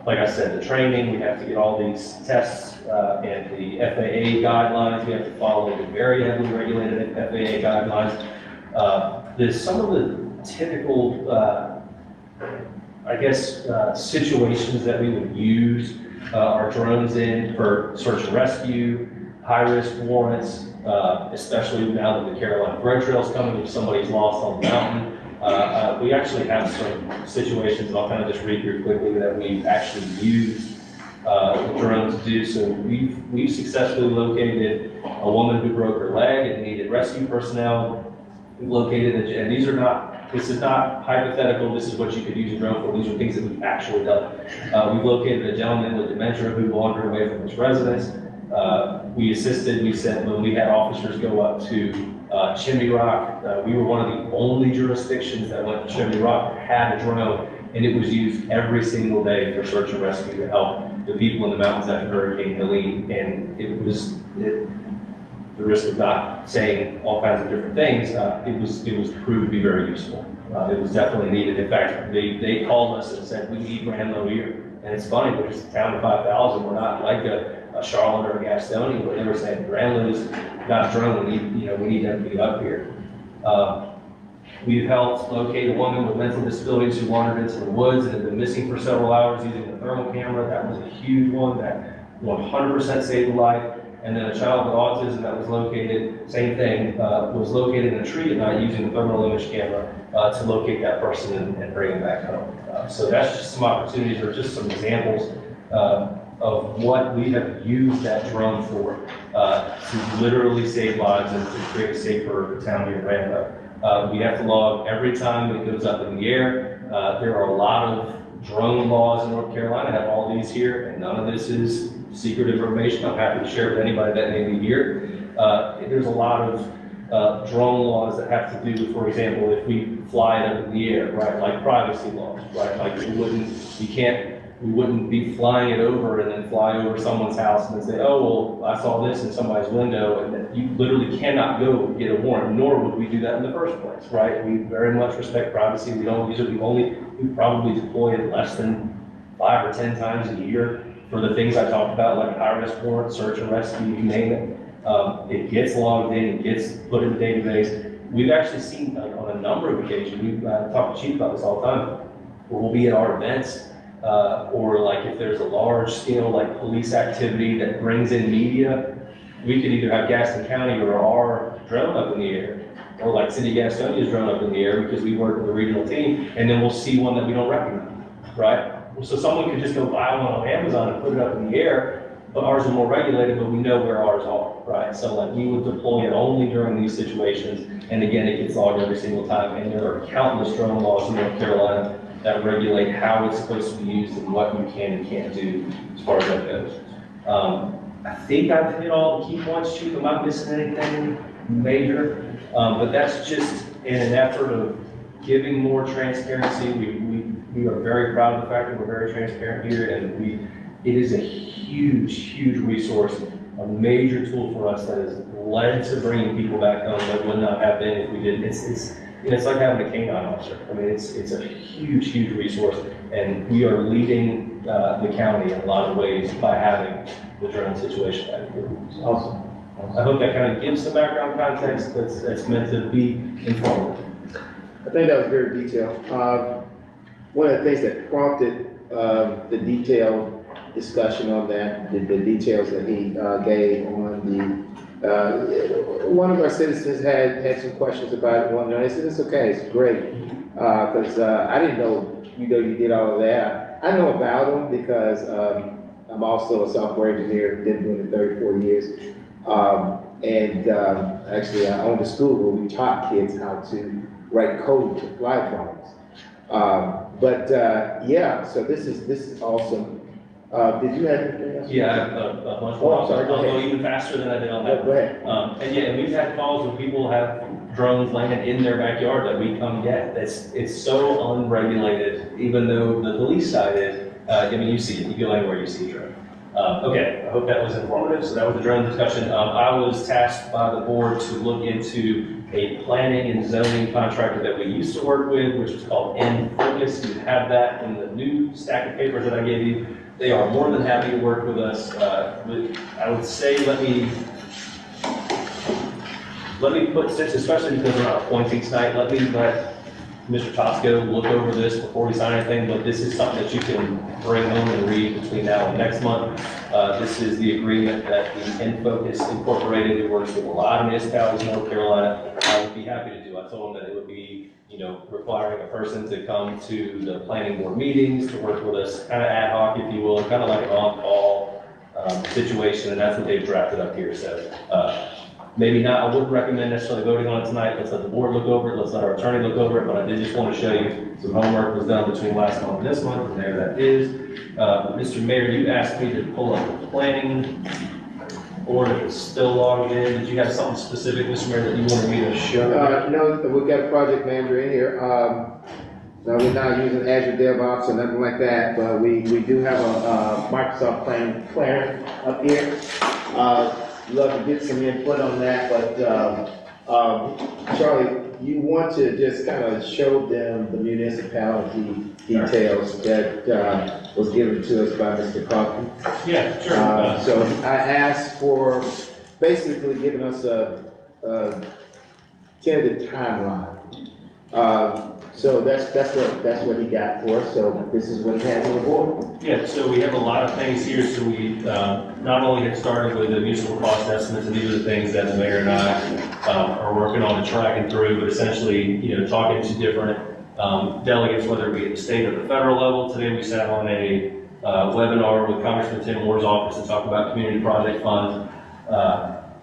like I said, the training. We have to get all these tests and the FAA guidelines. We have to follow the very heavily regulated FAA guidelines. There's some of the typical, I guess, situations that we would use our drones in for search and rescue, high-risk warrants, especially now that the Carolina Thread Trail is coming, if somebody's lost on the mountain. We actually have some situations, and I'll kind of just read through quickly, that we've actually used the drones to do. So we've successfully located a woman who broke her leg and needed rescue personnel. We've located, and this is not hypothetical, this is what you could use a drone for, these are things that we've actually done. We've located a gentleman with dementia who wandered away from his residence. We said when we had officers go up to Chimney Rock, we were one of the only jurisdictions that went to Chimney Rock that had a drone, and it was used every single day for search and rescue to help the people in the mountains after Hurricane Helene, and the risk of not saying all kinds of different things, it was proved to be very useful. It was definitely needed. In fact, they called us and said, we need Ranlo here. And it's funny, we're just a town of 5,000. We're not like a Charlotte or a Gastonia, where they were saying, Ranlo's got a drone, we need them to be up here. We've helped locate a woman with mental disabilities who wandered into the woods and had been missing for several hours using a thermal camera. That was a huge one that 100% saved a life. And then a child with autism that was located, same thing, was located in a tree at night using a thermal image camera to locate that person and bring him back home. So that's just some opportunities or just some examples of what we have used that drone for to literally save lives and to create a safer town here in Ranlo. We have to log every time it goes up in the air. There are a lot of drone laws in North Carolina. I have all these here, and none of this is secret information. I'm happy to share with anybody that may be here. There's a lot of drone laws that have to do with, for example, if we fly it up in the air, right? Like privacy laws, right? Like we wouldn't be flying it over and then fly over someone's house and then say, oh, well, I saw this in somebody's window, and that you literally cannot go get a warrant, nor would we do that in the first place, right? We very much respect privacy. We don't use it. We probably deploy it less than 5 or 10 times a year for the things I talked about, like high-risk warrant, search and rescue, you name it. It gets logged in, it gets put in the database. We've actually seen on a number of occasions, we've talked to Chief about this all the time, where we'll be at our events, or like if there's a large scale like police activity that brings in media, we could either have Gaston County or our drone up in the air, or like City of Gastonia's drone up in the air because we work with a regional team, and then we'll see one that we don't recognize, right? So someone could just go buy one on Amazon and put it up in the air, but ours are more regulated, but we know where ours are, right? So like we would deploy it only during these situations, and again, it gets logged every single time, and there are countless drone laws in North Carolina that regulate how it's supposed to be used and what you can and can't do as far as that goes. I think I've hit all the key points, Chief. Am I missing anything major? But that's just in an effort of giving more transparency. We are very proud of the fact that we're very transparent here, and it is a huge resource, a major tool for us that has led to bringing people back home that would not have been if we didn't. It's like having a canine officer. I mean, it's a huge resource, and we are leading the county in a lot of ways by having the drone situation out here. Awesome. I hope that kind of gives some background context that's meant to be informative. I think that was very detailed. One of the things that prompted the detailed discussion on that, the details that he gave on one of our citizens had some questions about it. I said, it's okay, it's great. Because I didn't know, you did all of that. I know about them because I'm also a software engineer, been doing it 34 years. Actually, I owned a school where we taught kids how to write code to fly drones. Yeah, so this is awesome. Did you have anything else? Yeah, I have a bunch more. I'm sorry, go ahead. I'll go even faster than I did on that. Go ahead. And yeah, we've had calls where people have drones landing in their backyard that we come get. It's so unregulated, even though the police side is, you see it, you go anywhere, you see a drone. Okay, I hope that was informative. So that was the drone discussion. I was tasked by the board to look into a planning and zoning contractor that we used to work with, which is called Focus. You have that in the new stack of papers that I gave you. They are more than happy to work with us. I would say, let me put, especially because we're not appointing tonight, let Mr. Tosco look over this before we sign anything, but this is something that you can bring home and read between now and next month. This is the agreement that the Focus Incorporated, who works with a lot of municipalities in North Carolina, I would be happy to do. I told them that it would be, requiring a person to come to the planning board meetings, to work with us kind of ad hoc, if you will, kind of like an on-call situation, and that's what they've drafted up here. So maybe not, I wouldn't recommend necessarily voting on it tonight. Let's let the board look over it, let's let our attorney look over it, but I did just want to show you some homework was done between last month and this month, and there that is. Mr. Mayor, you asked me to pull up the planning board if it's still logged in. Did you have something specific, Mr. Mayor, that you wanted me to show? No, we've got a project manager in here. No, we're not using Azure DevOps or nothing like that, but we do have a Microsoft planner up here. Love to get some input on that, but Charlie, you want to just kind of show them the municipality details that, was given to us by Mr. Coffey. Yeah, sure. So I asked for basically giving us a tentative timeline. So that's what he got for us, so this is what he has on the board. Yeah, so we have a lot of things here, so we, not only have started with the municipal cost estimates, and these are the things that the mayor and I, are working on and tracking through, but essentially, talking to different, delegates, whether it be at the state or the federal level. Today we sat on a, webinar with Congressman Tim Moore's office to talk about community project fund,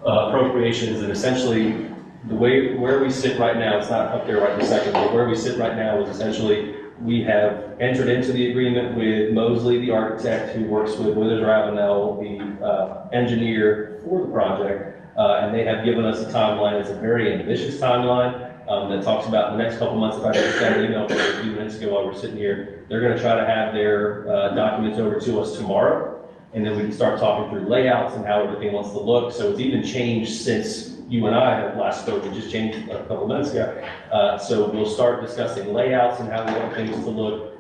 appropriations, and essentially, where we sit right now, it's not up there right this second, but where we sit right now is essentially, we have entered into the agreement with Mosley, the architect, who works with Withers Ravenel, the engineer for the project, and they have given us a timeline. It's a very ambitious timeline that talks about the next couple months. If I just got an email from them a few minutes ago while we're sitting here, they're going to try to have their documents over to us tomorrow, and then we can start talking through layouts and how everything wants to look. So it's even changed since you and I have last spoken, just changed a couple minutes ago. So we'll start discussing layouts and how we want things to look,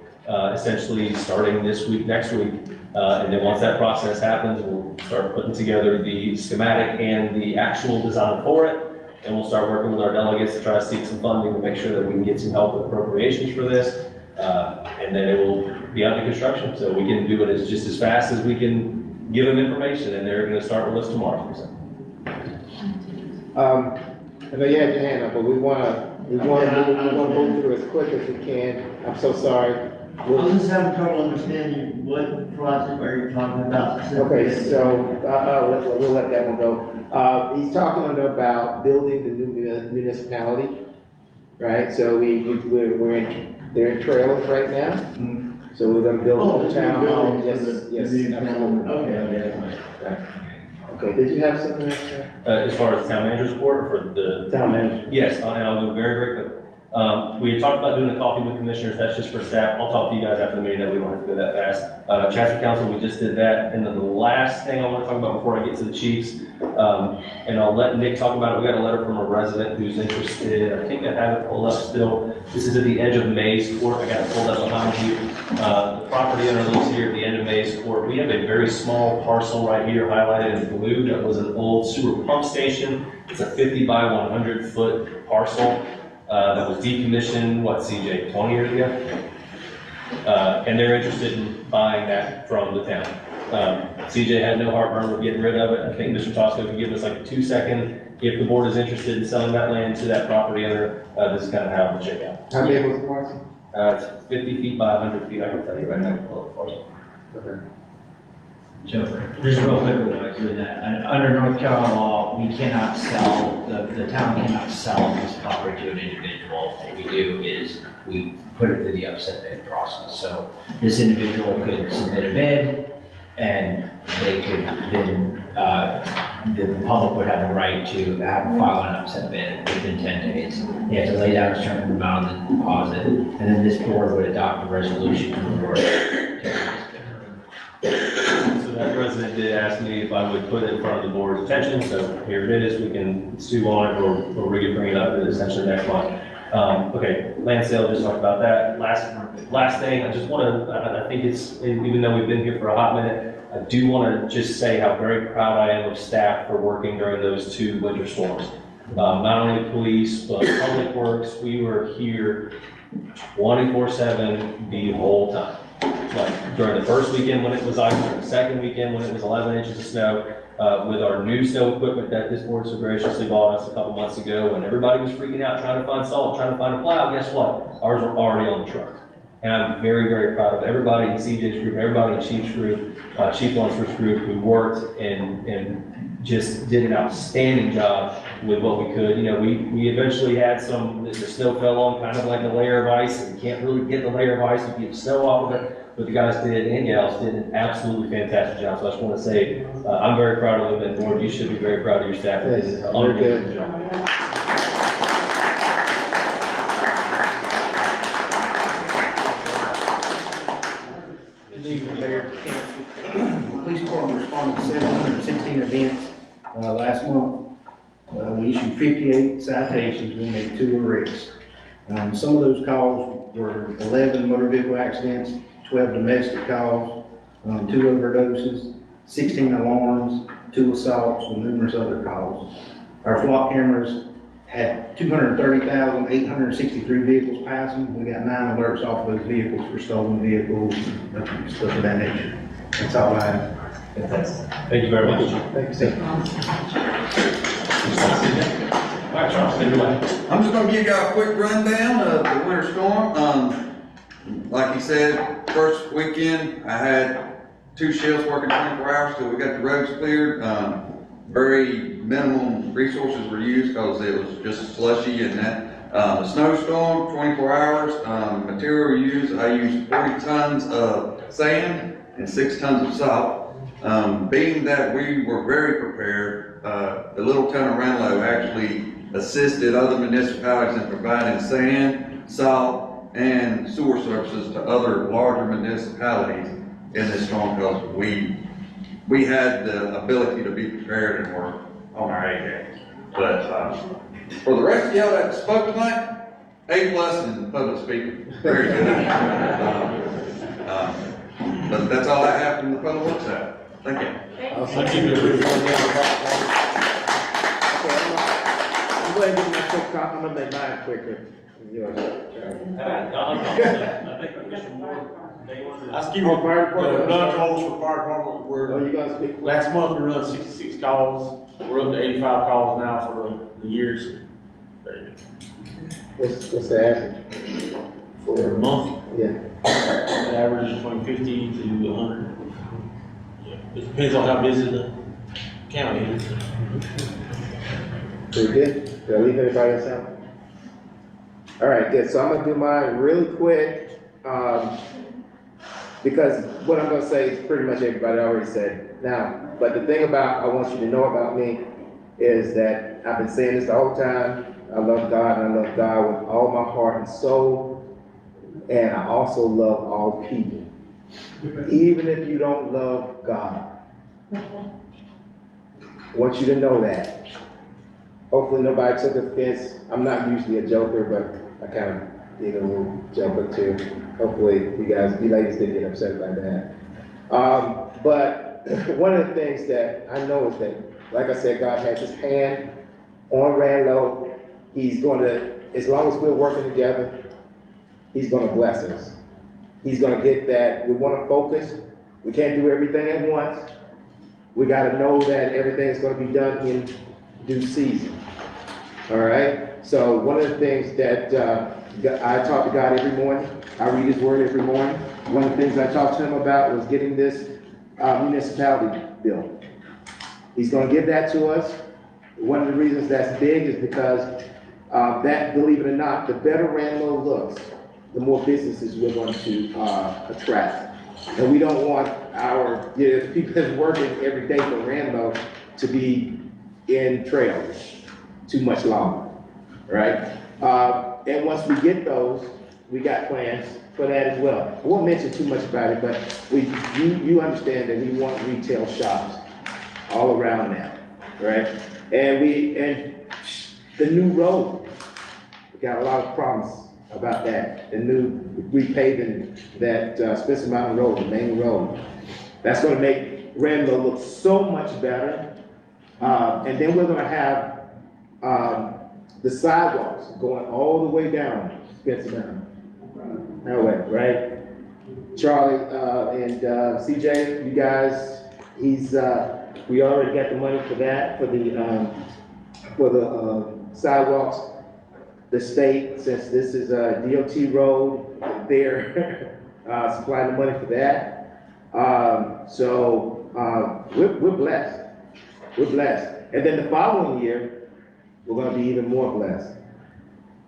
essentially starting this week, next week. And then once that process happens, we'll start putting together the schematic and the actual design for it. And we'll start working with our delegates to try to seek some funding to make sure that we can get some help with appropriations for this. And then it will be under construction. So we can do it just as fast as we can give them information, and they're gonna start with us tomorrow. So. I know you had your hand up, but we wanna move through as quick as we can. I'm so sorry. I'm just having trouble understanding what project are you talking about specifically? Okay, so, we'll let that one go. He's talking about building the new municipality, right? So they're in trailers right now. So we're gonna build a town hall. Yes, absolutely. Okay. Right. Okay, did you have something else, sir? As far as town manager's report, or for the? Town manager. Yes, and I'll go very, very quick. We had talked about doing a coffee with commissioners, that's just for staff. I'll talk to you guys after the meeting, that we don't have to go that fast. Chancellor Council, we just did that. And then the last thing I want to talk about before I get to the chiefs, and I'll let Nick talk about it. We got a letter from a resident who's interested. I think I have it pulled up still. This is at the edge of Mays Court. I got it pulled up behind you. The property owner lives here at the end of Mays Court. We have a very small parcel right here highlighted in blue that was an old sewer pump station. It's a 50 by 100 foot parcel. That was decommissioned, CJ, 20 years ago? And they're interested in buying that from the town. CJ had no heartburn with getting rid of it. I think Mr. Tosco could give us like a 2-second. If the board is interested in selling that land to that property owner, this is kind of how it would check out. How big was the parcel? It's 50 feet by 100 feet, I can tell you right now. Okay. So, just real quick, with that, under North Carolina law, we cannot sell, the town cannot sell this property to an individual. What we do is we put it through the upset bid process. So this individual could submit a bid, and they could then, the public would have the right to file an upset bid within 10 days. They have to lay down a certain amount of the deposit, and then this board would adopt a resolution to the board. So that resident did ask me if I would put it in front of the board's attention, so here it is. We can stew on it, or we can bring it up essentially next month. Okay, land sale, just talked about that. Last thing, I just want to, I think it's, even though we've been here for a hot minute, I do want to just say how very proud I am of staff for working during those 2 winter storms. Not only police, but public works, we were here 24/7 the whole time. Like during the first weekend when it was ice, or the second weekend when it was 11 inches of snow, with our new snow equipment that this board so graciously bought us a couple months ago, when everybody was freaking out trying to find salt, trying to find a plow, guess what? Ours were already on the truck. And I'm very, very proud of everybody in CJ's group, everybody in Chief's group, Chief Lunsford's group, who worked and just did an outstanding job with what we could. We eventually had the snow fell on kind of like a layer of ice, and you can't really get the layer of ice to get snow off of it. But the guys did, and gals did, an absolutely fantastic job. So I just want to say, I'm very proud of them, and board, you should be very proud of your staff. They did an unbelievable job. Police Department responded to 716 events last month. We issued 58 citations, we made 2 arrests. Some of those calls were 11 motor vehicle accidents, 12 domestic calls, 2 overdoses, 16 alarms, 2 assaults, and numerous other calls. Our flock cameras had 230,863 vehicles passing. We got 9 alerts off those vehicles for stolen vehicles, stuff of that nature. That's all I have. Thank you very much. Thank you, sir. All right, Charles, take it away. I'm just gonna give you a quick rundown of the winter storm. Like he said, first weekend, I had 2 shifts working 24 hours till we got the roads cleared. Very minimum resources were used because it was just slushy and that. The snowstorm, 24 hours, material used, I used 40 tons of sand and 6 tons of salt. Being that we were very prepared, the little town of Ranlo actually assisted other municipalities in providing sand, salt, and sewer services to other larger municipalities in this storm because we had the ability to be prepared and were on our A game. But for the rest of y'all that spoke tonight, A+ in public speaking, very good. But that's all I have from the public works side. Thank you. I'm going to give my quick comment. I'm going to make mine quicker. I keep the non-calls for fire department, last month we run 66 calls, we're up to 85 calls now for the years. What's the average? For a month? Yeah. The average is from 50 to 100. Yeah. It depends on how busy the county is. Pretty good. Did I leave anybody else out? All right, good. So I'm gonna do mine really quick, because what I'm gonna say is pretty much everybody already said. Now, but the thing about I want you to know about me is that I've been saying this the whole time. I love God, and I love God with all my heart and soul, and I also love all people, even if you don't love God. I want you to know that. Hopefully nobody took offense. I'm not usually a joker, but I kind of did a little joker too. Hopefully you ladies didn't get upset by that. But one of the things that I know is that, like I said, God has his hand on Ranlo. He's going to, as long as we're working together, he's going to bless us. He's going to get that. We want to focus. We can't do everything at once. We got to know that everything is going to be done in due season. All right? So one of the things that I talk to God every morning, I read his word every morning. One of the things I talked to him about was getting this municipality bill. He's going to give that to us. One of the reasons that's big is because that, believe it or not, the better Ranlo looks, the more businesses we're going to attract. And we don't want our people that's working every day for Ranlo to be in trails too much longer, right? And once we get those, we got plans for that as well. I won't mention too much about it, but you understand that we want retail shops all around now, right? And the new road, we got a lot of problems about that. The new repaving that Spencer Mountain Road, the main road, that's going to make Ranlo look so much better. And then we're going to have the sidewalks going all the way down Spencer Mountain. That way, right? Charlie and CJ, you guys, we already got the money for that, for the sidewalks. The state, since this is a DOT road, they're supplying the money for that. So we're blessed. We're blessed. And then the following year, we're going to be even more blessed.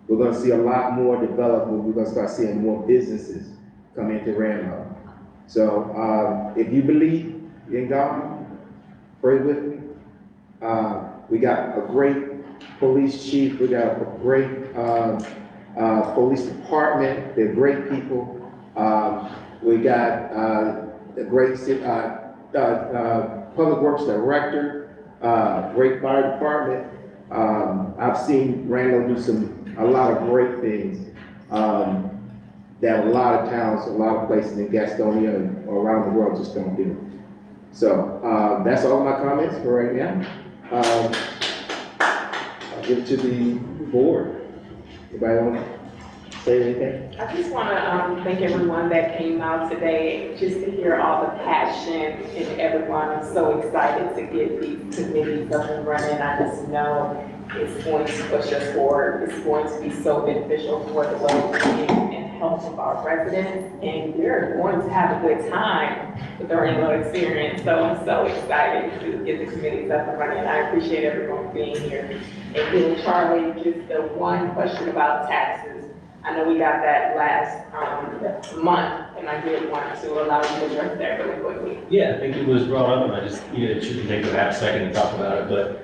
We're going to see a lot more development. We're going to start seeing more businesses come into Ranlo. So if you believe in God, pray with me. We got a great police chief. We got a great police department. They're great people. We got a great public works director, great fire department. I've seen Ranlo do a lot of great things, that a lot of towns, a lot of places in Gastonia and around the world just don't do. So, that's all my comments for right now. I'll give it to the board. Anybody want to say anything? I just want to thank everyone that came out today, just to hear all the passion in everyone. I'm so excited to get these committees up and running. I just know it's going to push us forward. It's going to be so beneficial for the well-being and health of our residents, and we're going to have a good time with the Ranlo experience. So I'm so excited to get the committees up and running. I appreciate everyone being here. And then Charlie, just the one question about taxes. I know we got that last month, and I did want to allow you to address that really quickly. Yeah, I think it was brought up, and I just, it shouldn't take a half second to talk about it, but,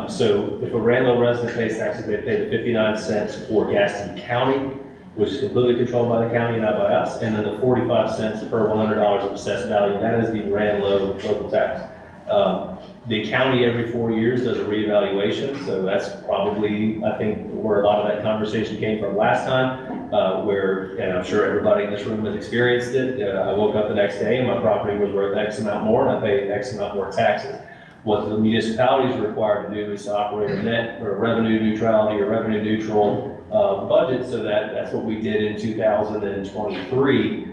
so if a Ranlo resident pays taxes, they pay the 59 cents for Gaston County, which is completely controlled by the county, not by us, and then the 45 cents per $100 of assessed value, that is the Ranlo local tax. The county every 4 years does a reevaluation, so that's probably, I think, where a lot of that conversation came from last time, where, and I'm sure everybody in this room has experienced it, I woke up the next day and my property was worth X amount more and I paid X amount more taxes. What the municipality is required to do is to operate a net or revenue neutrality or revenue neutral budget, so that's what we did in 2023,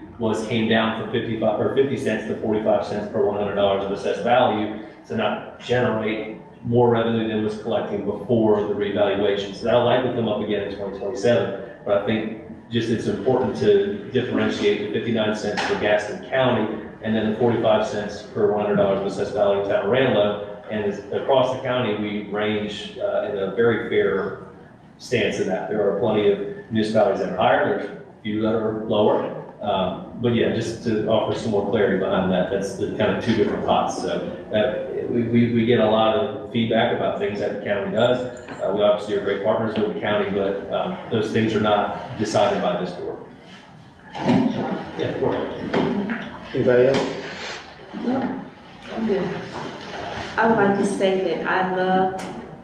came down from 50 cents to 45 cents per $100 of assessed value, to not generate more revenue than was collecting before the revaluation. So that'll likely come up again in 2027. But I think just it's important to differentiate the 59 cents for Gaston County and then the 45 cents per $100 of assessed value in town of Ranlo. And across the county, we range in a very fair stance in that. There are plenty of municipalities that are higher, there's a few that are lower. But yeah, just to offer some more clarity behind that, that's the kind of two different pots. So we get a lot of feedback about things that the county does. We obviously are great partners with the county, but those things are not decided by this board. Yeah, of course. Anybody else? No, I'm good. I would like to say that I love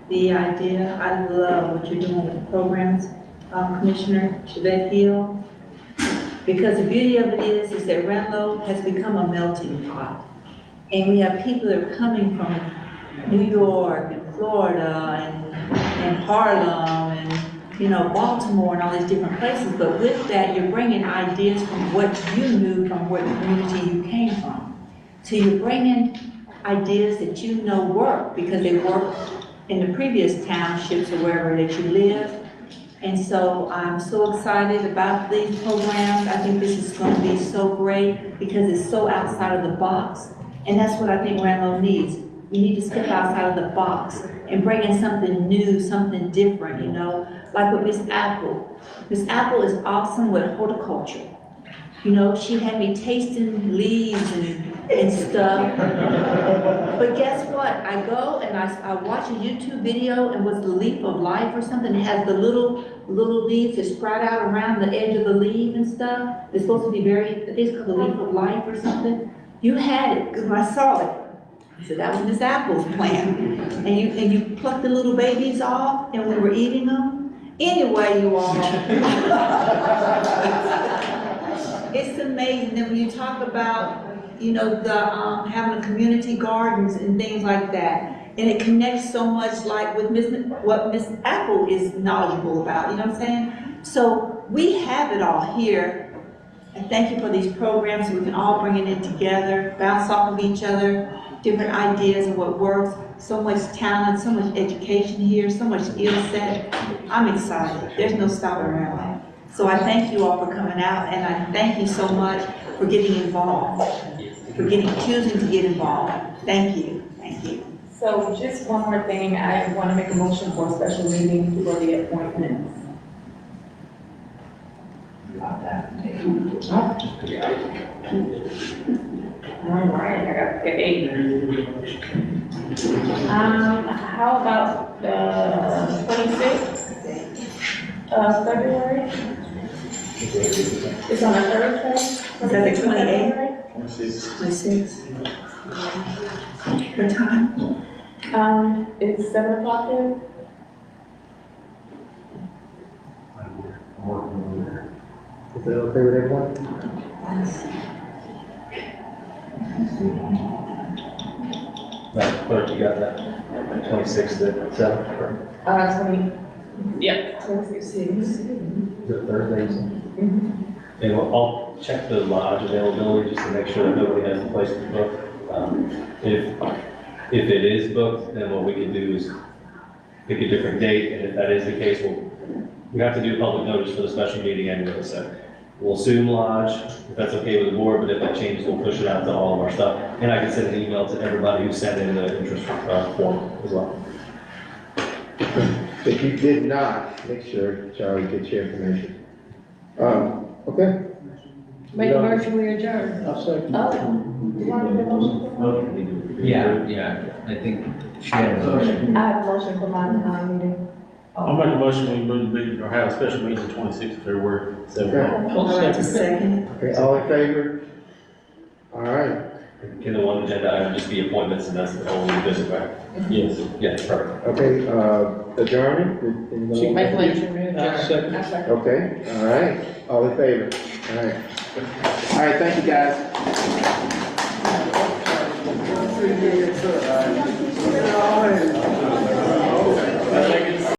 the idea. I love what you're doing with the programs, Commissioner Chavez Hill. Because the beauty of it is that Ranlo has become a melting pot. And we have people that are coming from New York and Florida and Harlem and, Baltimore and all these different places. But with that, you're bringing ideas from what you knew from where the community you came from. So you're bringing ideas that you know work because they work in the previous townships or wherever that you live. And so I'm so excited about these programs. I think this is going to be so great because it's so outside of the box. And that's what I think Ranlo needs. We need to step outside of the box and bring in something new, something different, like with Miss Apple. Miss Apple is awesome with horticulture. She had me tasting leaves and stuff. But guess what? I go and I watch a YouTube video, and what's the leaf of life or something? It has the little leaves that sprout out around the edge of the leaf and stuff. It's supposed to be I think it's called the leaf of life or something. You had it, because when I saw it, I said, that was Miss Apple's plan. And you pluck the little babies off, and we were eating them. Anyway, you all. It's amazing. And when you talk about, having a community gardens and things like that, and it connects so much like with what Miss Apple is knowledgeable about, you know what I'm saying? So we have it all here. And thank you for these programs. We can all bring it in together, bounce off of each other, different ideas of what works. So much talent, so much education here, so much skill set. I'm excited. There's no stopping around. So I thank you all for coming out, and I thank you so much for getting involved, choosing to get involved. Thank you. Thank you. So just one more thing, I want to make a motion for a special meeting for the appointments. All right, I got 8. How about the 26th of February? It's on a Thursday? Is that the 28th? 26. What time? It's 7 o'clock here. Is that okay with everyone? Madam Clerk, you got that? 26th at 7, correct? 26. The Thursdays? And I'll check the lodge availability just to make sure that nobody has a place to book. If it is booked, then what we can do is pick a different date, and if that is the case, we have to do a public notice for the special meeting anyway, so we'll assume lodge, if that's okay with the board, but if that changes, we'll push it out to all of our stuff. And I can send an email to everybody who sent in the interest form as well. If you did not, make sure Charlie gets your information. Okay. Make a motion, we adjourn. I'll second. Yeah, I think she had a motion. I have a motion for my meeting. I'll make a motion, we move the meeting, or have a special meeting the 26th of February, 7 o'clock. Second. Okay, all in favor? All right. Can the one agenda item just be appointments, and that's the only visit, right? Yes. Yeah, perfect. Okay, adjourning? Make a motion, we adjourn. Okay, all right, all in favor? All right. All right, thank you, guys.